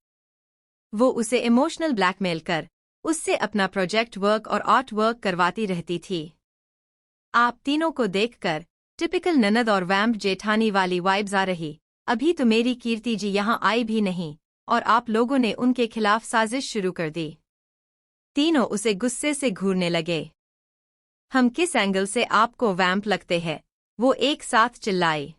वो उसे इमोशनल ब्लैकमेल कर उससे अपना प्रोजेक्ट वर्क और आर्ट वर्क करवाती रहती थी। आप तीनों को देखकर टिपिकल ननद और वैम्प जेठानी वाली वाइब्स आ रही। अभी तो मेरी कीर्ति जी यहाँ आई भी नहीं और आप लोगों ने उनके खिलाफ साजिश शुरू कर दी। तीनों उसे गुस्से से घूरने लगे। हम किस एंगल से आपको वैम्प लगते हैं? वो एक साथ चिल्लाए।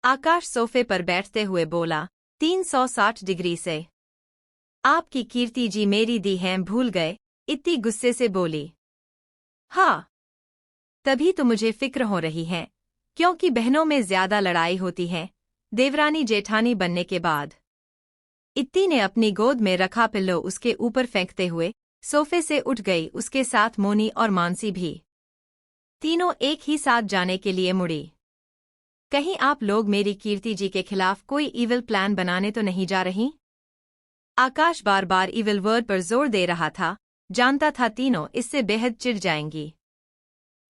आकाश सोफे पर बैठते हुए बोला, 360 डिग्री से। आपकी कीर्ति जी मेरी दी हैं भूल गए? इत्ती गुस्से से बोली। हाँ, तभी तो मुझे फिक्र हो रही है, क्योंकि बहनों में ज्यादा लड़ाई होती है देवरानी जेठानी बनने के बाद। इत्ती ने अपनी गोद में रखा पिल्लो उसके ऊपर फेंकते हुए सोफे से उठ गई, उसके साथ मोनी और मानसी भी। तीनों एक ही साथ जाने के लिए मुड़ी। कहीं आप लोग मेरी कीर्ति जी के खिलाफ कोई इविल प्लान बनाने तो नहीं जा रही? आकाश बार बार इविल वर्ड पर जोर दे रहा था, जानता था तीनों इससे बेहद चिढ़ जाएंगी।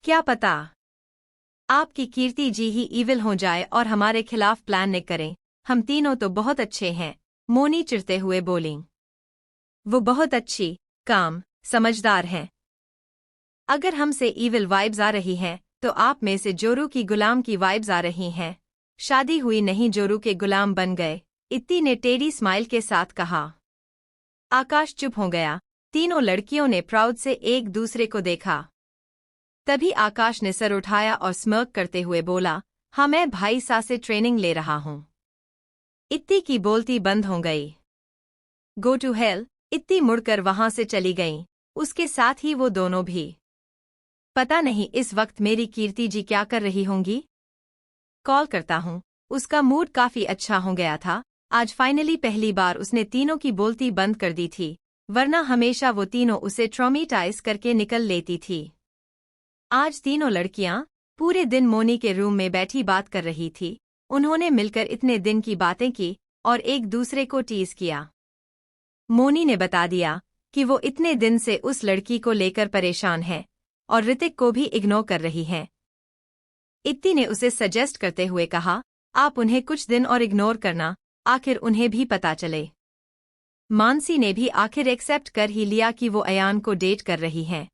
क्या पता आपकी कीर्ति जी ही इविल हो जाए और हमारे खिलाफ प्लान न करें। हम तीनों तो बहुत अच्छे हैं, मोनी चिढ़ते हुए बोली। वो बहुत अच्छी, काम, समझदार हैं। अगर हमसे इविल वाइब्स आ रही हैं, तो आप में से जोरू की गुलाम की वाइब्स आ रही हैं। शादी हुई नहीं, जोरू के गुलाम बन गए, इत्ती ने टेढ़ी स्माइल के साथ कहा। आकाश चुप हो गया। तीनों लड़कियों ने प्राउड से एक दूसरे को देखा। तभी आकाश ने सर उठाया और स्मर्क करते हुए बोला, हाँ मैं भाई सा से ट्रेनिंग ले रहा हूं। इत्ती की बोलती बंद हो गई। गो टू हेल, इत्ती मुड़कर वहां से चली गईं, उसके साथ ही वो दोनों भी। पता नहीं इस वक्त मेरी कीर्ति जी क्या कर रही होंगी। कॉल करता हूं। उसका मूड काफी अच्छा हो गया था। आज फाइनली पहली बार उसने तीनों की बोलती बंद कर दी थी, वरना हमेशा वो तीनों उसे ट्रॉमेटाइज करके निकल लेती थी। आज तीनों लड़कियां पूरे दिन मोनी के रूम में बैठी बात कर रही थी। उन्होंने मिलकर इतने दिन की बातें की और एक दूसरे को टीज किया। मोनी ने बता दिया कि वो इतने दिन से उस लड़की को लेकर परेशान है और ऋतिक को भी इग्नोर कर रही है। इत्ती ने उसे सजेस्ट करते हुए कहा, आप उन्हें कुछ दिन और इग्नोर करना, आखिर उन्हें भी पता चले। मानसी ने भी आखिर एक्सेप्ट कर ही लिया कि वो अयान को डेट कर रही है।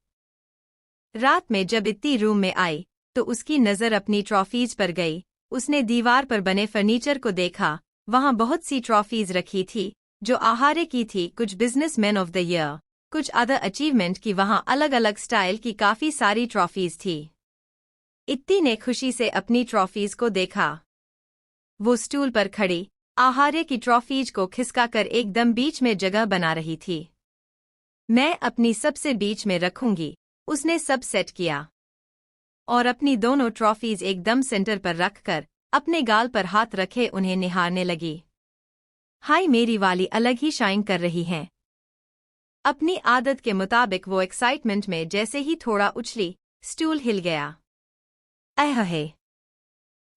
रात में जब इत्ती रूम में आई तो उसकी नज़र अपनी ट्रॉफीज पर गई। उसने दीवार पर बने फर्नीचर को देखा। वहां बहुत सी ट्रॉफीज रखी थी जो आहारे की थी, कुछ बिजनेसमैन ऑफ द ईयर, कुछ अदर अचीवमेंट की। वहां अलग अलग स्टाइल की काफी सारी ट्रॉफीज थी। इत्ती ने खुशी से अपनी ट्रॉफीज को देखा। वो स्टूल पर खड़ी आहारे की ट्रॉफीज को खिसकाकर एकदम बीच में जगह बना रही थी। मैं अपनी सबसे बीच में रखूंगी, उसने सब सेट किया। और अपनी दोनों ट्रॉफीज एकदम सेंटर पर रखकर अपने गाल पर हाथ रखे उन्हें निहारने लगी। हाय, मेरी वाली अलग ही शाइन कर रही हैं। अपनी आदत के मुताबिक वो एक्साइटमेंट में जैसे ही थोड़ा उछली, स्टूल हिल गया। अहे!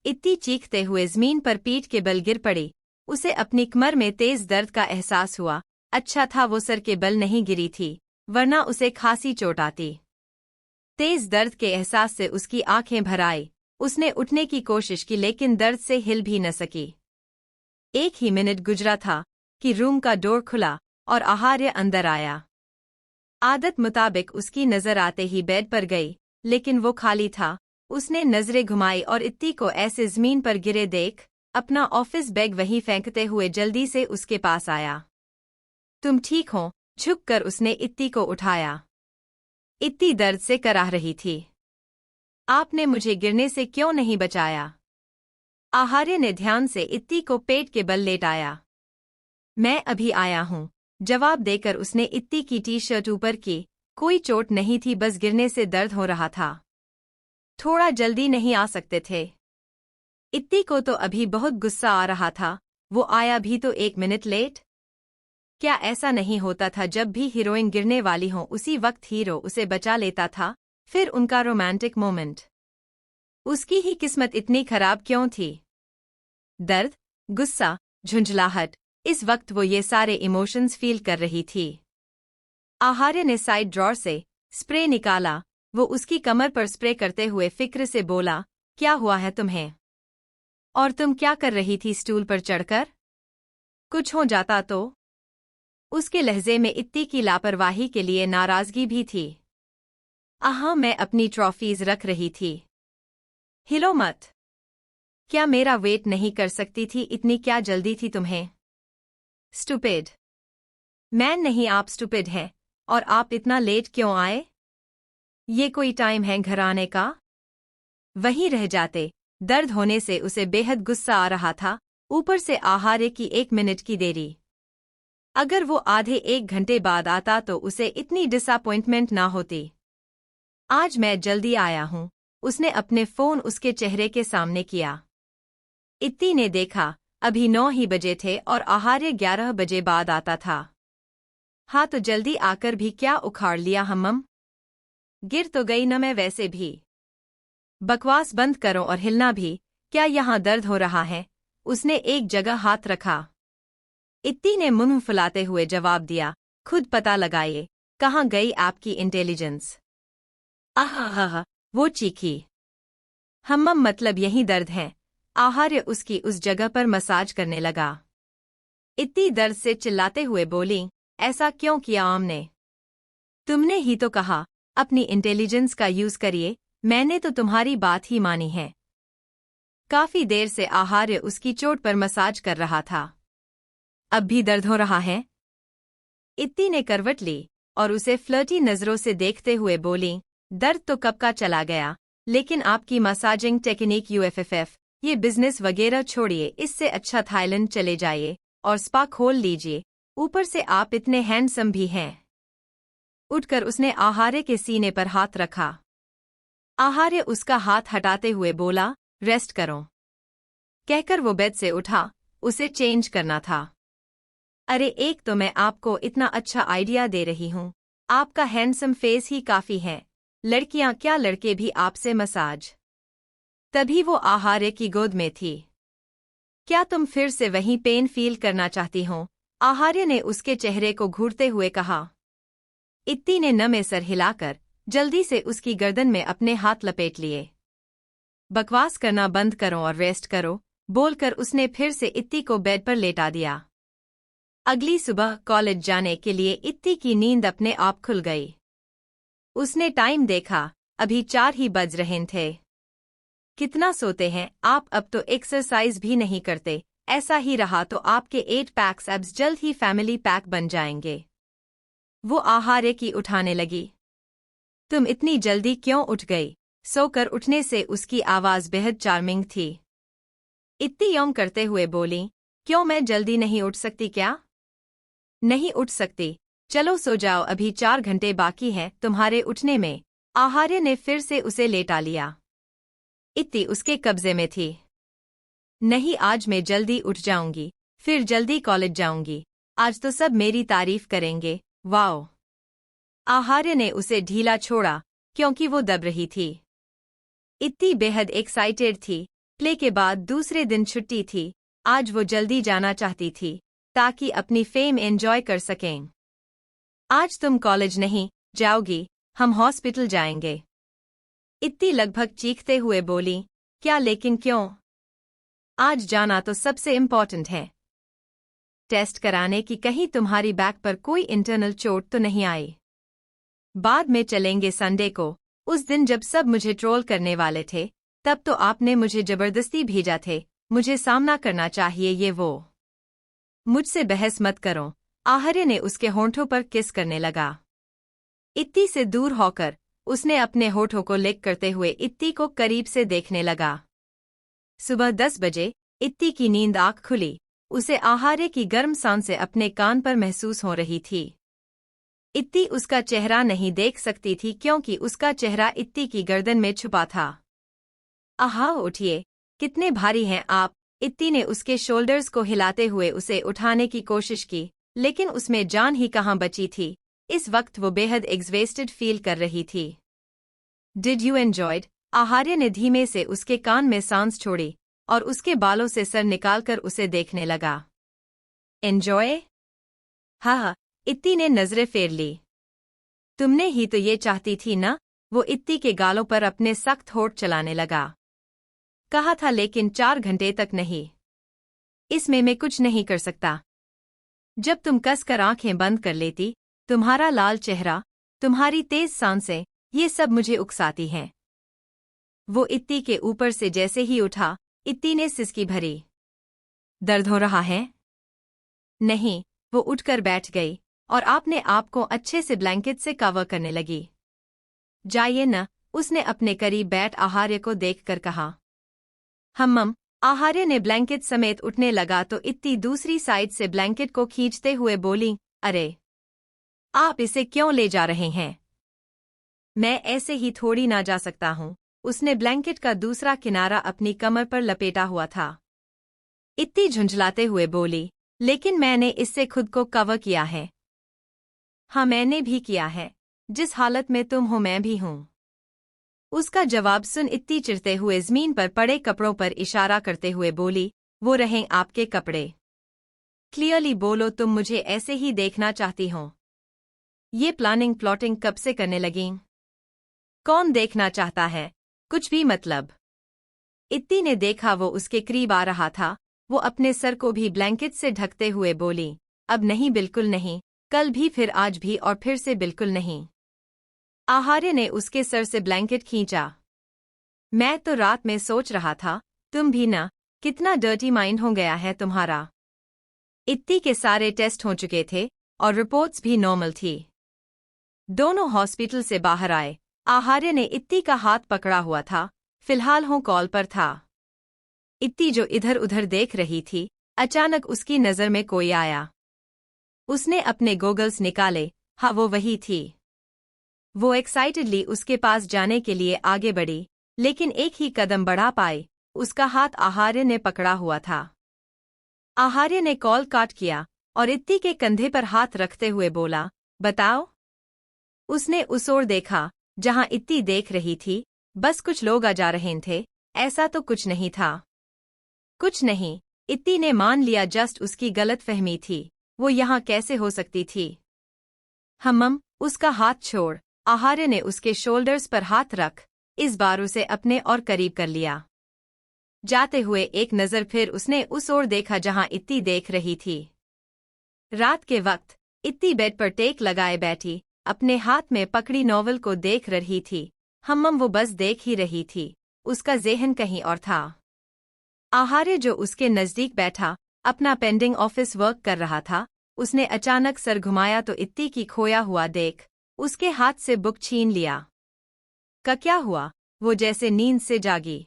इत्ती चीखते हुए जमीन पर पीठ के बल गिर पड़ी। उसे अपनी कमर में तेज दर्द का एहसास हुआ। अच्छा था वो सर के बल नहीं गिरी थी, वरना उसे खासी चोट आती। तेज दर्द के एहसास से उसकी आंखें भर आई। उसने उठने की कोशिश की लेकिन दर्द से हिल भी न सकी। एक ही मिनट गुजरा था कि रूम का डोर खुला और आहार्य अंदर आया। आदत मुताबिक उसकी नजर आते ही बेड पर गई, लेकिन वो खाली था। उसने नजरें घुमाई और इत्ती को ऐसे जमीन पर गिरे देख अपना ऑफिस बैग वहीं फेंकते हुए जल्दी से उसके पास आया। तुम ठीक हो? झुककर उसने इत्ती को उठाया। इत्ती दर्द से कराह रही थी। आपने मुझे गिरने से क्यों नहीं बचाया? आहार्य ने ध्यान से इत्ती को पेट के बल लेटाया। मैं अभी आया हूँ, जवाब देकर उसने इत्ती की टी शर्ट ऊपर की। कोई चोट नहीं थी, बस गिरने से दर्द हो रहा था। थोड़ा जल्दी नहीं आ सकते थे? इत्ती को तो अभी बहुत गुस्सा आ रहा था। वो आया भी तो 1 मिनट लेट। क्या ऐसा नहीं होता था जब भी हीरोइन गिरने वाली हो उसी वक्त हीरो उसे बचा लेता था? फिर उनका रोमांटिक मोमेंट। उसकी ही किस्मत इतनी खराब क्यों थी? दर्द, गुस्सा, झुंझलाहट, इस वक्त वो ये सारे इमोशंस फील कर रही थी। आहार्य ने साइड ड्रॉर से स्प्रे निकाला। वो उसकी कमर पर स्प्रे करते हुए फिक्र से बोला, क्या हुआ है तुम्हें? और तुम क्या कर रही थी स्टूल पर चढ़कर? कुछ हो जाता तो? उसके लहजे में इत्ती की लापरवाही के लिए नाराजगी भी थी। आहा, मैं अपनी ट्रॉफीज रख रही थी। हिलो मत। क्या मेरा वेट नहीं कर सकती थी? इतनी क्या जल्दी थी तुम्हें? स्टूपिड। मैं नहीं, आप स्टूपिड हैं। और आप इतना लेट क्यों आए? ये कोई टाइम है घर आने का? वहीं रह जाते। दर्द होने से उसे बेहद गुस्सा आ रहा था, ऊपर से आहार्य की 1 मिनट की देरी। अगर वो आधे 1 घंटे बाद आता तो उसे इतनी डिसअपॉइंटमेंट ना होती। आज मैं जल्दी आया हूँ, उसने अपने फोन उसके चेहरे के सामने किया। इत्ती ने देखा, अभी 9 ही बजे थे और आहार्य 11 बजे बाद आता था। हाँ, तो जल्दी आकर भी क्या उखाड़ लिया हम्मम? गिर तो गई न मैं वैसे भी। बकवास बंद करो और हिलना भी। क्या यहाँ दर्द हो रहा है? उसने एक जगह हाथ रखा। इत्ती ने मुंह फुलाते हुए जवाब दिया, खुद पता लगाइए, कहाँ गई आपकी इंटेलिजेंस? आहा, वो चीखी। हम्मम मतलब यही दर्द है। आहार्य उसकी उस जगह पर मसाज करने लगा। इत्ती दर्द से चिल्लाते हुए बोली, ऐसा क्यों किया आमने? तुमने ही तो कहा अपनी इंटेलिजेंस का यूज करिए, मैंने तो तुम्हारी बात ही मानी है। काफी देर से आहार्य उसकी चोट पर मसाज कर रहा था। अब भी दर्द हो रहा है? इत्ती ने करवट ली और उसे फ्लर्टी नजरों से देखते हुए बोली, दर्द तो कब का चला गया, लेकिन आपकी मसाजिंग टेक्निक यूएफएफ, ये बिजनेस वगैरह छोड़िए, इससे अच्छा थाईलैंड चले जाइए और स्पा खोल लीजिए। ऊपर से आप इतने हैंडसम भी हैं। उठकर उसने आहार्य के सीने पर हाथ रखा। आहार्य उसका हाथ हटाते हुए बोला, रेस्ट करो। कहकर वो बेड से उठा, उसे चेंज करना था। अरे एक तो मैं आपको इतना अच्छा आइडिया दे रही हूँ, आपका हैंडसम फेस ही काफी है, लड़कियां क्या लड़के भी आपसे मसाज। तभी वो आहार्य की गोद में थी। क्या तुम फिर से वही पेन फील करना चाहती हो? आहार्य ने उसके चेहरे को घूरते हुए कहा। इत्ती ने नमे सर हिलाकर जल्दी से उसकी गर्दन में अपने हाथ लपेट लिए। बकवास करना बंद करो और रेस्ट करो, बोलकर उसने फिर से इत्ती को बेड पर लेटा दिया। अगली सुबह कॉलेज जाने के लिए इत्ती की नींद अपने आप खुल गई। उसने टाइम देखा, अभी 4 ही बज रहे थे। कितना सोते हैं आप? अब तो एक्सरसाइज भी नहीं करते। ऐसा ही रहा तो आपके 8 पैक्स एब्स जल्द ही फैमिली पैक बन जाएंगे। वो आहार्य की उठाने लगी। तुम इतनी जल्दी क्यों उठ गई? सोकर उठने से उसकी आवाज बेहद चार्मिंग थी। इत्ती यों करते हुए बोली, क्यों मैं जल्दी नहीं उठ सकती क्या? नहीं उठ सकती? चलो सो जाओ, अभी 4 घंटे बाकी हैं तुम्हारे उठने में। आहार्य ने फिर से उसे लेटा लिया। इत्ती उसके कब्जे में थी। नहीं, आज मैं जल्दी उठ जाऊंगी, फिर जल्दी कॉलेज जाऊंगी। आज तो सब मेरी तारीफ करेंगे। वाओ! आहार्य ने उसे ढीला छोड़ा क्योंकि वो दब रही थी। इत्ती बेहद एक्साइटेड थी। प्ले के बाद दूसरे दिन छुट्टी थी। आज वो जल्दी जाना चाहती थी ताकि अपनी फेम एंजॉय कर सकें। आज तुम कॉलेज नहीं जाओगी, हम हॉस्पिटल जाएंगे। इत्ती लगभग चीखते हुए बोली, क्या लेकिन क्यों? आज जाना तो सबसे इम्पोर्टेंट है। टेस्ट कराने की कहीं तुम्हारी बैक पर कोई इंटरनल चोट तो नहीं आई। बाद में चलेंगे संडे को। उस दिन जब सब मुझे ट्रोल करने वाले थे, तब तो आपने मुझे जबरदस्ती भेजा थे। मुझे सामना करना चाहिए ये वो। मुझसे बहस मत करो। आहार्य ने उसके होंठों पर किस करने लगा। इत्ती से दूर होकर उसने अपने होठों को लिक करते हुए इत्ती को करीब से देखने लगा। सुबह 10 बजे इत्ती की नींद आँख खुली। उसे आहार्य की गर्म सांसें अपने कान पर महसूस हो रही थी। इत्ती उसका चेहरा नहीं देख सकती थी क्योंकि उसका चेहरा इत्ती की गर्दन में छुपा था। आहा, उठिए, कितने भारी हैं आप। इत्ती ने उसके शोल्डर्स को हिलाते हुए उसे उठाने की कोशिश की, लेकिन उसमें जान ही कहाँ बची थी। इस वक्त वो बेहद एग्जॉस्टेड फील कर रही थी। Did you enjoyed? आहार्य ने धीमे से उसके कान में सांस छोड़ी और उसके बालों से सर निकालकर उसे देखने लगा। एंजॉय? हाँ, इत्ती ने नजरें फेर ली। तुमने ही तो ये चाहती थी ना? वो इत्ती के गालों पर अपने सख्त होठ चलाने लगा। कहा था लेकिन 4 घंटे तक नहीं। इसमें मैं कुछ नहीं कर सकता। जब तुम कसकर आंखें बंद कर लेती, तुम्हारा लाल चेहरा, तुम्हारी तेज सांसें, ये सब मुझे उकसाती हैं। वो इत्ती के ऊपर से जैसे ही उठा, इत्ती ने सिसकी भरी। दर्द हो रहा है? नहीं, वो उठकर बैठ गई और आपने आप को अच्छे से ब्लैंकेट से कवर करने लगी। जाइए न, उसने अपने करीब बैठ आहार्य को देखकर कहा। हम्म। आहार्य ने ब्लैंकेट समेत उठने लगा तो इत्ती दूसरी साइड से ब्लैंकेट को खींचते हुए बोली, अरे! आप इसे क्यों ले जा रहे हैं? मैं ऐसे ही थोड़ी ना जा सकता हूँ। उसने ब्लैंकेट का दूसरा किनारा अपनी कमर पर लपेटा हुआ था। इत्ती झुंझलाते हुए बोली, लेकिन मैंने इससे खुद को कवर किया है। हाँ, मैंने भी किया है। जिस हालत में तुम हो मैं भी हूँ। उसका जवाब सुन इत्ती चिढ़ते हुए जमीन पर पड़े कपड़ों पर इशारा करते हुए बोली, वो रहें आपके कपड़े। क्लियरली बोलो, तुम मुझे ऐसे ही देखना चाहती हो? ये प्लाटिंग कब से करने लगीं? कौन देखना चाहता है? कुछ भी मतलब। इत्ती ने देखा वो उसके करीब आ रहा था। वो अपने सर को भी ब्लैंकेट से ढकते हुए बोली, अब नहीं, बिल्कुल नहीं, कल भी, फिर आज भी और फिर से बिल्कुल नहीं। आहार्य ने उसके सर से ब्लैंकेट खींचा। मैं तो रात में सोच रहा था, तुम भी ना, कितना डर्टी माइंड हो गया है तुम्हारा। इत्ती के सारे टेस्ट हो चुके थे और रिपोर्ट्स भी नॉर्मल थी। दोनों हॉस्पिटल से बाहर आए। आहार्य ने इत्ती का हाथ पकड़ा हुआ था, फिलहाल वो कॉल पर था। इत्ती जो इधर उधर देख रही थी, अचानक उसकी नजर में कोई आया। उसने अपने गॉगल्स निकाले। हाँ, वो वही थी। वो एक्साइटेडली उसके पास जाने के लिए आगे बढ़ी, लेकिन एक ही कदम बढ़ा पाई, उसका हाथ आहार्य ने पकड़ा हुआ था। आहार्य ने कॉल काट किया और इत्ती के कंधे पर हाथ रखते हुए बोला, बताओ। उसने उस ओर देखा जहां इत्ती देख रही थी। बस कुछ लोग आ जा रहे थे, ऐसा तो कुछ नहीं था। कुछ नहीं, इत्ती ने मान लिया, जस्ट उसकी गलतफहमी थी। वो यहाँ कैसे हो सकती थी? उसका हाथ छोड़। आहार्य ने उसके शोल्डर्स पर हाथ रख इस बार उसे अपने और करीब कर लिया। जाते हुए एक नज़र फिर उसने उस ओर देखा जहां इत्ती देख रही थी। रात के वक्त इत्ती बेड पर टेक लगाए बैठी अपने हाथ में पकड़ी नॉवल को देख रही थी। वो बस देख ही रही थी, उसका ज़हन कहीं और था। आहार्य जो उसके नज़दीक बैठा अपना पेंडिंग ऑफिस वर्क कर रहा था, उसने अचानक सर घुमाया तो इत्ती की खोया हुआ देख उसके हाथ से बुक छीन लिया। क्या हुआ? वो जैसे नींद से जागी।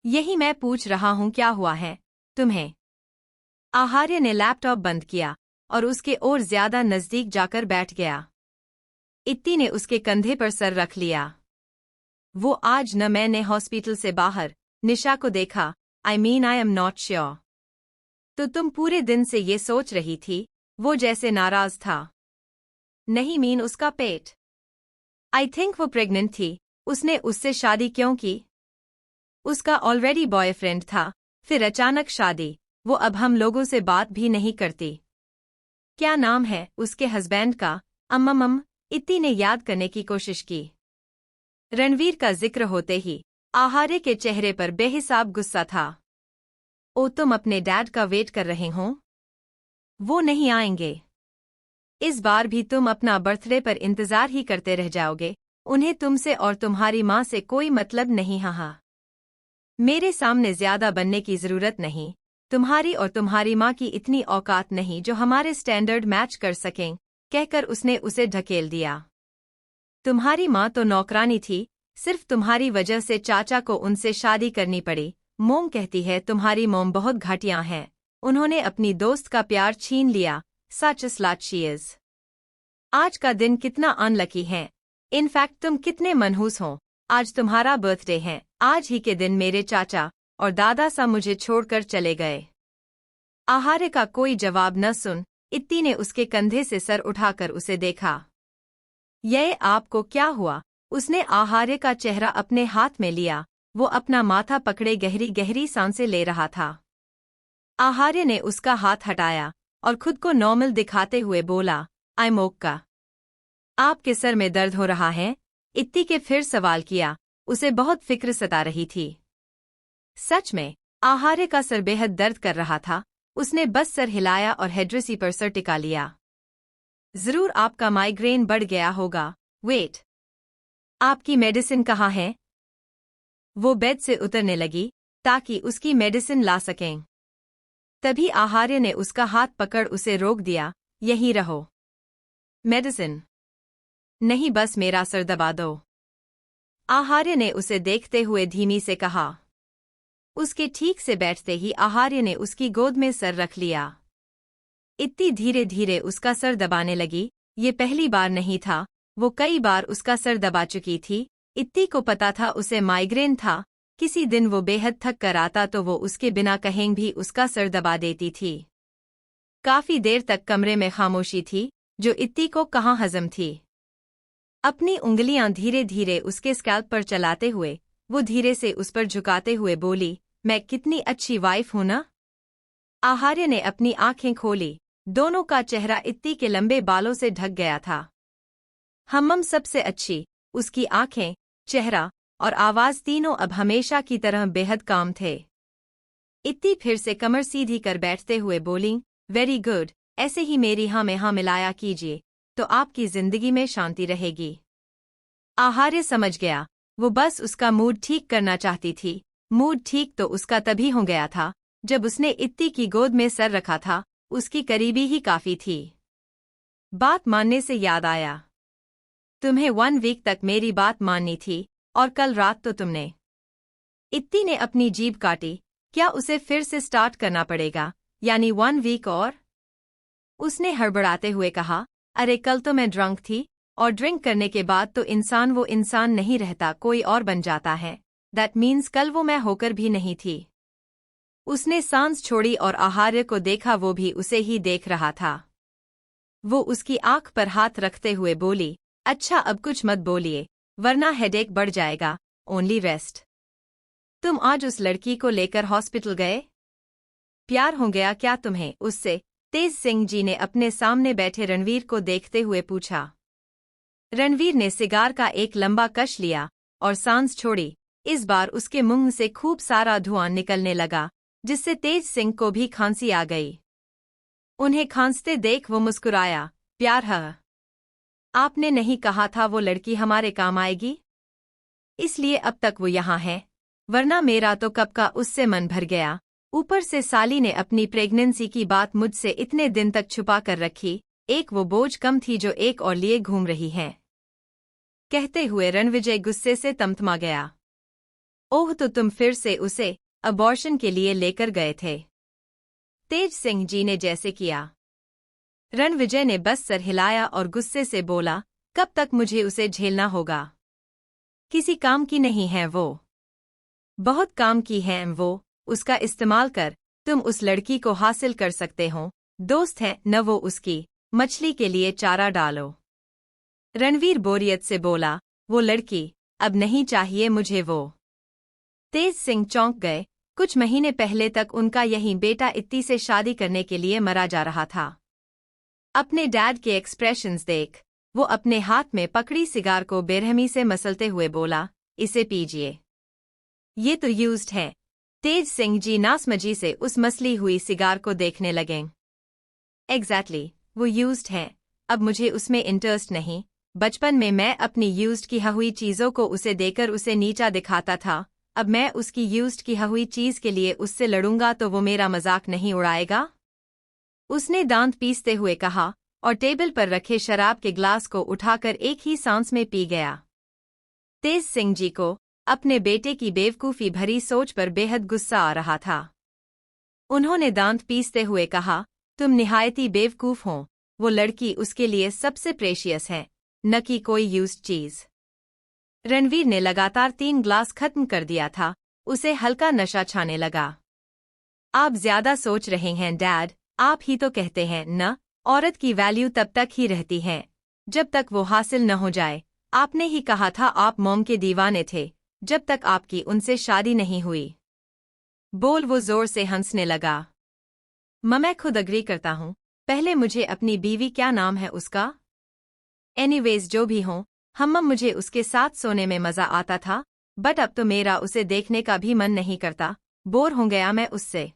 यही मैं पूछ रहा हूँ, क्या हुआ है तुम्हें? आहार्य ने लैपटॉप बंद किया और उसके और ज्यादा नजदीक जाकर बैठ गया। इत्ती ने उसके कंधे पर सर रख लिया। वो आज न मैंने हॉस्पिटल से बाहर निशा को देखा, आई एम नॉट श्योर। तो तुम पूरे दिन से ये सोच रही थी? वो जैसे नाराज था। नहीं उसका पेट। आई थिंक वो प्रेग्नेंट थी। उसने उससे शादी क्यों की? उसका ऑलरेडी बॉयफ्रेंड था, फिर अचानक शादी। वो अब हम लोगों से बात भी नहीं करती। क्या नाम है उसके हस्बैंड का? इत्ती ने याद करने की कोशिश की। रणवीर का जिक्र होते ही आहार्य के चेहरे पर बेहिसाब गुस्सा था। ओ, तुम अपने डैड का वेट कर रहे हो? वो नहीं आएंगे। इस बार भी तुम अपना बर्थडे पर इंतजार ही करते रह जाओगे। उन्हें तुमसे और तुम्हारी माँ से कोई मतलब नहीं। हाँ, मेरे सामने ज्यादा बनने की जरूरत नहीं। तुम्हारी और तुम्हारी माँ की इतनी औकात नहीं जो हमारे स्टैंडर्ड मैच कर सकें, कहकर उसने उसे ढकेल दिया। तुम्हारी माँ तो नौकरानी थी, सिर्फ तुम्हारी वजह से चाचा को उनसे शादी करनी पड़ी। मोम कहती है तुम्हारी मोम बहुत घटिया है। उन्होंने अपनी दोस्त का प्यार छीन लिया। सच स्लट शी इज। आज का दिन कितना अनलकी है। इनफैक्ट तुम कितने मनहूस हो। आज तुम्हारा बर्थडे है। आज ही के दिन मेरे चाचा और दादा सा मुझे छोड़कर चले गए। आहार्य का कोई जवाब न सुन इत्ती ने उसके कंधे से सर उठाकर उसे देखा। यह आपको क्या हुआ? उसने आहार्य का चेहरा अपने हाथ में लिया। वो अपना माथा पकड़े गहरी गहरी सांसें ले रहा था। आहार्य ने उसका हाथ हटाया और खुद को नॉर्मल दिखाते हुए बोला, आई एम ओके। आपके सर में दर्द हो रहा है? इत्ती के फिर सवाल किया। उसे बहुत फिक्र सता रही थी। सच में आहार्य का सर बेहद दर्द कर रहा था। उसने बस सर हिलाया और हेड्रेसी पर सर टिका लिया। जरूर आपका माइग्रेन बढ़ गया होगा। वेट, आपकी मेडिसिन कहाँ है? वो बेड से उतरने लगी ताकि उसकी मेडिसिन ला सकें। तभी आहार्य ने उसका हाथ पकड़ उसे रोक दिया। यहीं रहो। मेडिसिन नहीं, बस मेरा सर दबा दो। आहार्य ने उसे देखते हुए धीमी से कहा। उसके ठीक से बैठते ही आहार्य ने उसकी गोद में सर रख लिया। इत्ती धीरे धीरे उसका सर दबाने लगी। ये पहली बार नहीं था, वो कई बार उसका सर दबा चुकी थी। इत्ती को पता था उसे माइग्रेन था। किसी दिन वो बेहद थक कर आता तो वो उसके बिना कहें भी उसका सर दबा देती थी। काफी देर तक कमरे में खामोशी थी, जो इत्ती को कहाँ हजम थी। अपनी उंगलियां धीरे धीरे उसके स्कैल्प पर चलाते हुए वो धीरे से उस पर झुकाते हुए बोली, मैं कितनी अच्छी वाइफ हूं ना? आहार्य ने अपनी आंखें खोली। दोनों का चेहरा इत्ती के लंबे बालों से ढक गया था। सबसे अच्छी। उसकी आंखें, चेहरा और आवाज तीनों अब हमेशा की तरह बेहद काम थे। इत्ती फिर से कमर सीधी कर बैठते हुए बोली, वेरी गुड। ऐसे ही मेरी हाँ में हाँ मिलाया कीजिए तो आपकी जिंदगी में शांति रहेगी। आहार्य समझ गया। वो बस उसका मूड ठीक करना चाहती थी। मूड ठीक तो उसका तभी हो गया था जब उसने इत्ती की गोद में सर रखा था। उसकी करीबी ही काफी थी। बात मानने से याद आया, तुम्हें 1 वीक तक मेरी बात माननी थी और कल रात तो तुमने। इत्ती ने अपनी जीभ काटी। क्या उसे फिर से स्टार्ट करना पड़ेगा? यानी 1 वीक और? उसने हड़बड़ाते हुए कहा, अरे कल तो मैं ड्रंक थी और ड्रिंक करने के बाद तो इंसान वो इंसान नहीं रहता, कोई और बन जाता है। दैट मीन्स कल वो मैं होकर भी नहीं थी। उसने सांस छोड़ी और आहार्य को देखा। वो भी उसे ही देख रहा था। वो उसकी आंख पर हाथ रखते हुए बोली, अच्छा अब कुछ मत बोलिए वरना हेडेक बढ़ जाएगा। Only rest. तुम आज उस लड़की को लेकर हॉस्पिटल गए? प्यार हो गया क्या तुम्हें उससे? तेज सिंह जी ने अपने सामने बैठे रणवीर को देखते हुए पूछा। रणवीर ने सिगार का एक लंबा कश लिया और सांस छोड़ी। इस बार उसके मुंह से खूब सारा धुआं निकलने लगा, जिससे तेज सिंह को भी खांसी आ गई। उन्हें खांसते देख वो मुस्कुराया। प्यार है? आपने नहीं कहा था वो लड़की हमारे काम आएगी? इसलिए अब तक वो यहाँ है, वरना मेरा तो कब का उससे मन भर गया। ऊपर से साली ने अपनी प्रेगनेंसी की बात मुझसे इतने दिन तक छुपा कर रखी। एक वो बोझ कम थी जो एक और लिए घूम रही है। कहते हुए रणविजय गुस्से से तमतमा गया। ओह, तो तुम फिर से उसे अबॉर्शन के लिए लेकर गए थे? तेज सिंह जी ने जैसे किया। रणविजय ने बस सर हिलाया और गुस्से से बोला, कब तक मुझे उसे झेलना होगा? किसी काम की नहीं है वो। बहुत काम की है वो। उसका इस्तेमाल कर तुम उस लड़की को हासिल कर सकते हो। दोस्त है न वो उसकी। मछली के लिए चारा डालो। रणवीर बोरियत से बोला, वो लड़की अब नहीं चाहिए मुझे वो। तेज सिंह चौंक गए। कुछ महीने पहले तक उनका यही बेटा इत्ती से शादी करने के लिए मरा जा रहा था। अपने डैड के एक्सप्रेशंस देख वो अपने हाथ में पकड़ी सिगार को बेरहमी से मसलते हुए बोला, इसे पीजिए। ये तो यूज्ड है। तेज सिंह जी नासमझी से उस मसली हुई सिगार को देखने लगे। एग्जैक्टली, वो यूज्ड है। अब मुझे उसमें इंटरेस्ट नहीं। बचपन में मैं अपनी यूज्ड की हुई चीजों को उसे देकर उसे नीचा दिखाता था। अब मैं उसकी यूज्ड की हुई चीज के लिए उससे लड़ूंगा तो वो मेरा मजाक नहीं उड़ाएगा? उसने दांत पीसते हुए कहा और टेबल पर रखे शराब के ग्लास को उठाकर एक ही सांस में पी गया। तेज सिंह जी को अपने बेटे की बेवकूफी भरी सोच पर बेहद गुस्सा आ रहा था। उन्होंने दांत पीसते हुए कहा, तुम निहायती बेवकूफ हो। वो लड़की उसके लिए सबसे प्रेशियस है, न कि कोई यूज्ड चीज। रणवीर ने लगातार 3 ग्लास खत्म कर दिया था। उसे हल्का नशा छाने लगा। आप ज्यादा सोच रहे हैं डैड। आप ही तो कहते हैं न, औरत की वैल्यू तब तक ही रहती है जब तक वो हासिल न हो जाए। आपने ही कहा था आप मॉम के दीवाने थे जब तक आपकी उनसे शादी नहीं हुई। बोल वो जोर से हंसने लगा। मैं खुद अग्री करता हूँ। पहले मुझे अपनी बीवी, क्या नाम है उसका? एनीवेज जो भी हो, मुझे उसके साथ सोने में मजा आता था। बट अब तो मेरा उसे देखने का भी मन नहीं करता। बोर हो गया मैं उससे।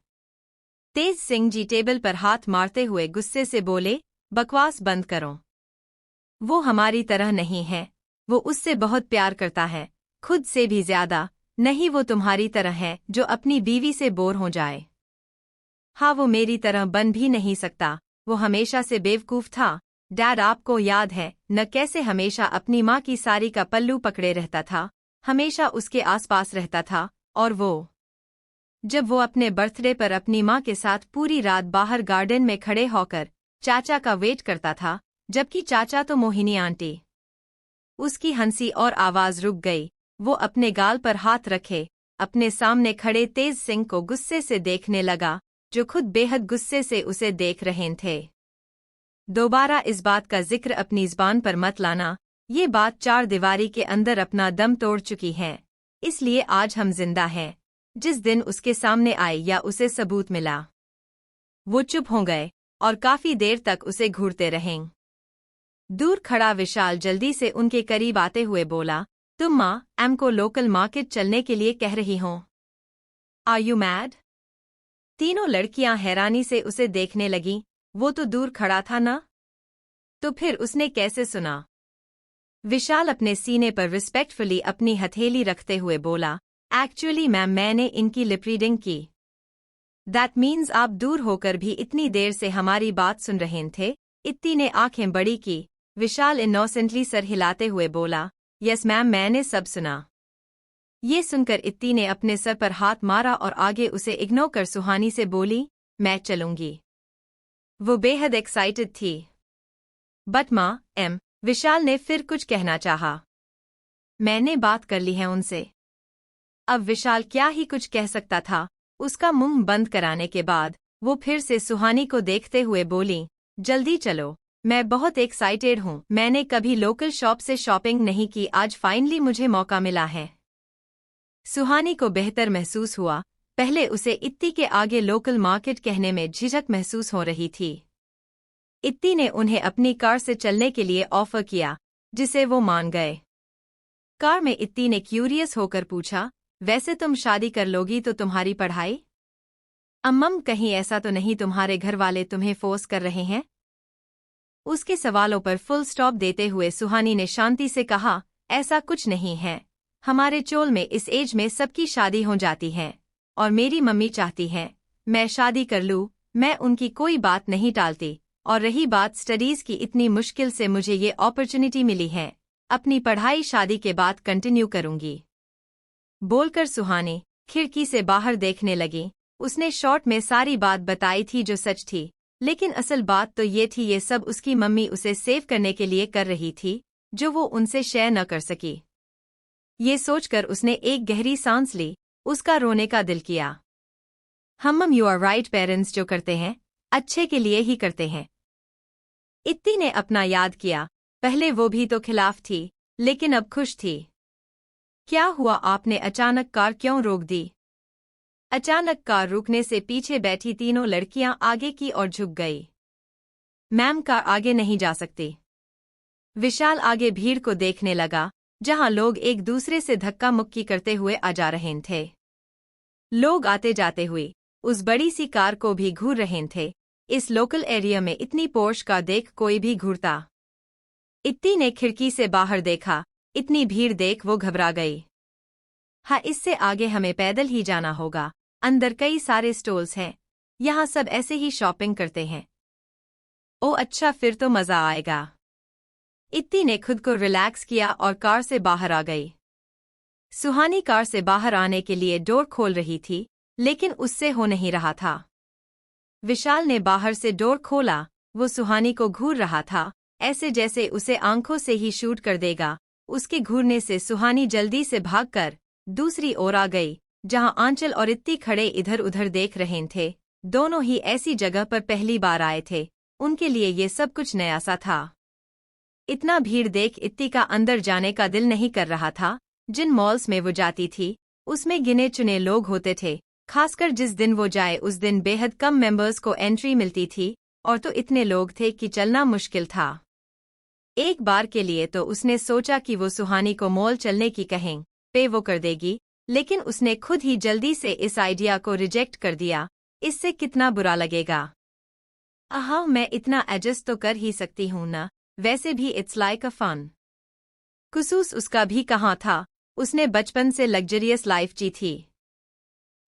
तेज सिंह जी टेबल पर हाथ मारते हुए गुस्से से बोले, बकवास बंद करो। वो हमारी तरह नहीं है। वो उससे बहुत प्यार करता है, खुद से भी ज्यादा। नहीं वो तुम्हारी तरह है जो अपनी बीवी से बोर हो जाए। हाँ, वो मेरी तरह बन भी नहीं सकता। वो हमेशा से बेवकूफ था। डैड आपको याद है न, कैसे हमेशा अपनी माँ की साड़ी का पल्लू पकड़े रहता था, हमेशा उसके आसपास रहता था। और वो जब वो अपने बर्थडे पर अपनी माँ के साथ पूरी रात बाहर गार्डन में खड़े होकर चाचा का वेट करता था, जबकि चाचा तो मोहिनी आंटी। उसकी हंसी और आवाज रुक गई। वो अपने गाल पर हाथ रखे अपने सामने खड़े तेज सिंह को गुस्से से देखने लगा, जो खुद बेहद गुस्से से उसे देख रहे थे। दोबारा इस बात का जिक्र अपनी ज़बान पर मत लाना। ये बात 4 दीवारी के अंदर अपना दम तोड़ चुकी है। इसलिए आज हम जिंदा हैं। जिस दिन उसके सामने आए या उसे सबूत मिला। वो चुप हो गए और काफी देर तक उसे घूरते रहें। दूर खड़ा विशाल जल्दी से उनके करीब आते हुए बोला, तुम माँ एम को लोकल मार्केट चलने के लिए कह रही हो? Are you mad? तीनों लड़कियां हैरानी से उसे देखने लगीं। वो तो दूर खड़ा था ना? तो फिर उसने कैसे सुना? विशाल अपने सीने पर रिस्पेक्टफुली अपनी हथेली रखते हुए बोला, एक्चुअली मैम मैंने इनकी लिप रीडिंग की। दैट मीन्स आप दूर होकर भी इतनी देर से हमारी बात सुन रहे थे। इत्ती ने आंखें बड़ी की। विशाल इनोसेंटली सर हिलाते हुए बोला, यस मैम मैंने सब सुना। ये सुनकर इत्ती ने अपने सर पर हाथ मारा और आगे उसे इग्नोर कर सुहानी से बोली, मैं चलूंगी। वो बेहद एक्साइटेड थी। बट माँ एम, विशाल ने फिर कुछ कहना चाहा। मैंने बात कर ली है उनसे। अब विशाल क्या ही कुछ कह सकता था। उसका मुंह बंद कराने के बाद वो फिर से सुहानी को देखते हुए बोली, जल्दी चलो, मैं बहुत एक्साइटेड हूँ। मैंने कभी लोकल शॉप से शॉपिंग नहीं की, आज फाइनली मुझे मौका मिला है। सुहानी को बेहतर महसूस हुआ। पहले उसे इत्ती के आगे लोकल मार्केट कहने में झिझक महसूस हो रही थी। इत्ती ने उन्हें अपनी कार से चलने के लिए ऑफर किया, जिसे वो मान गए। कार में इत्ती ने क्यूरियस होकर पूछा, वैसे तुम शादी कर लोगी तो तुम्हारी पढ़ाई? अम्मम कहीं ऐसा तो नहीं तुम्हारे घर वाले तुम्हें फोर्स कर रहे हैं? उसके सवालों पर फुल स्टॉप देते हुए सुहानी ने शांति से कहा, ऐसा कुछ नहीं है। हमारे चोल में इस एज में सबकी शादी हो जाती है और मेरी मम्मी चाहती है मैं शादी कर लूँ। मैं उनकी कोई बात नहीं टालती। और रही बात स्टडीज की, इतनी मुश्किल से मुझे ये अपॉर्चुनिटी मिली है। अपनी पढ़ाई शादी के बाद कंटिन्यू करूंगी। बोलकर सुहानी खिड़की से बाहर देखने लगी। उसने शॉर्ट में सारी बात बताई थी जो सच थी, लेकिन असल बात तो ये थी ये सब उसकी मम्मी उसे सेव करने के लिए कर रही थी। जो वो उनसे शेयर न कर सकी। ये सोचकर उसने एक गहरी सांस ली। उसका रोने का दिल किया। मम यू आर राइट, पेरेंट्स जो करते हैं अच्छे के लिए ही करते हैं। इत्ती ने अपना याद किया। पहले वो भी तो खिलाफ थी, लेकिन अब खुश थी। क्या हुआ, आपने अचानक कार क्यों रोक दी? अचानक कार रुकने से पीछे बैठी तीनों लड़कियां आगे की ओर झुक गई। मैम, कार आगे नहीं जा सकती। विशाल आगे भीड़ को देखने लगा, जहां लोग एक दूसरे से धक्का मुक्की करते हुए आ जा रहे थे। लोग आते जाते हुए उस बड़ी सी कार को भी घूर रहे थे। इस लोकल एरिया में इतनी पोर्श कार देख कोई भी घूरता। इत्ती ने खिड़की से बाहर देखा। इतनी भीड़ देख वो घबरा गई। हाँ, इससे आगे हमें पैदल ही जाना होगा। अंदर कई सारे स्टॉल्स हैं, यहाँ सब ऐसे ही शॉपिंग करते हैं। ओ अच्छा, फिर तो मजा आएगा। इत्ती ने खुद को रिलैक्स किया और कार से बाहर आ गई। सुहानी कार से बाहर आने के लिए डोर खोल रही थी, लेकिन उससे हो नहीं रहा था। विशाल ने बाहर से डोर खोला। वो सुहानी को घूर रहा था, ऐसे जैसे उसे आंखों से ही शूट कर देगा। उसके घूरने से सुहानी जल्दी से भागकर दूसरी ओर आ गई, जहां आंचल और इत्ती खड़े इधर उधर देख रहे थे। दोनों ही ऐसी जगह पर पहली बार आए थे। उनके लिए ये सब कुछ नया सा था। इतना भीड़ देख इत्ती का अंदर जाने का दिल नहीं कर रहा था। जिन मॉल्स में वो जाती थी, उसमें गिने चुने लोग होते थे। खासकर जिस दिन वो जाए उस दिन बेहद कम मेंबर्स को एंट्री मिलती थी, और तो इतने लोग थे कि चलना मुश्किल था। एक बार के लिए तो उसने सोचा कि वो सुहानी को मॉल चलने की कहें पे वो कर देगी, लेकिन उसने खुद ही जल्दी से इस आइडिया को रिजेक्ट कर दिया। इससे कितना बुरा लगेगा। हाँ, मैं इतना एडजस्ट तो कर ही सकती हूँ ना, वैसे भी इट्स लाइक अ फन। कुसूस उसका भी कहाँ था, उसने बचपन से लग्जरियस लाइफ जी थी।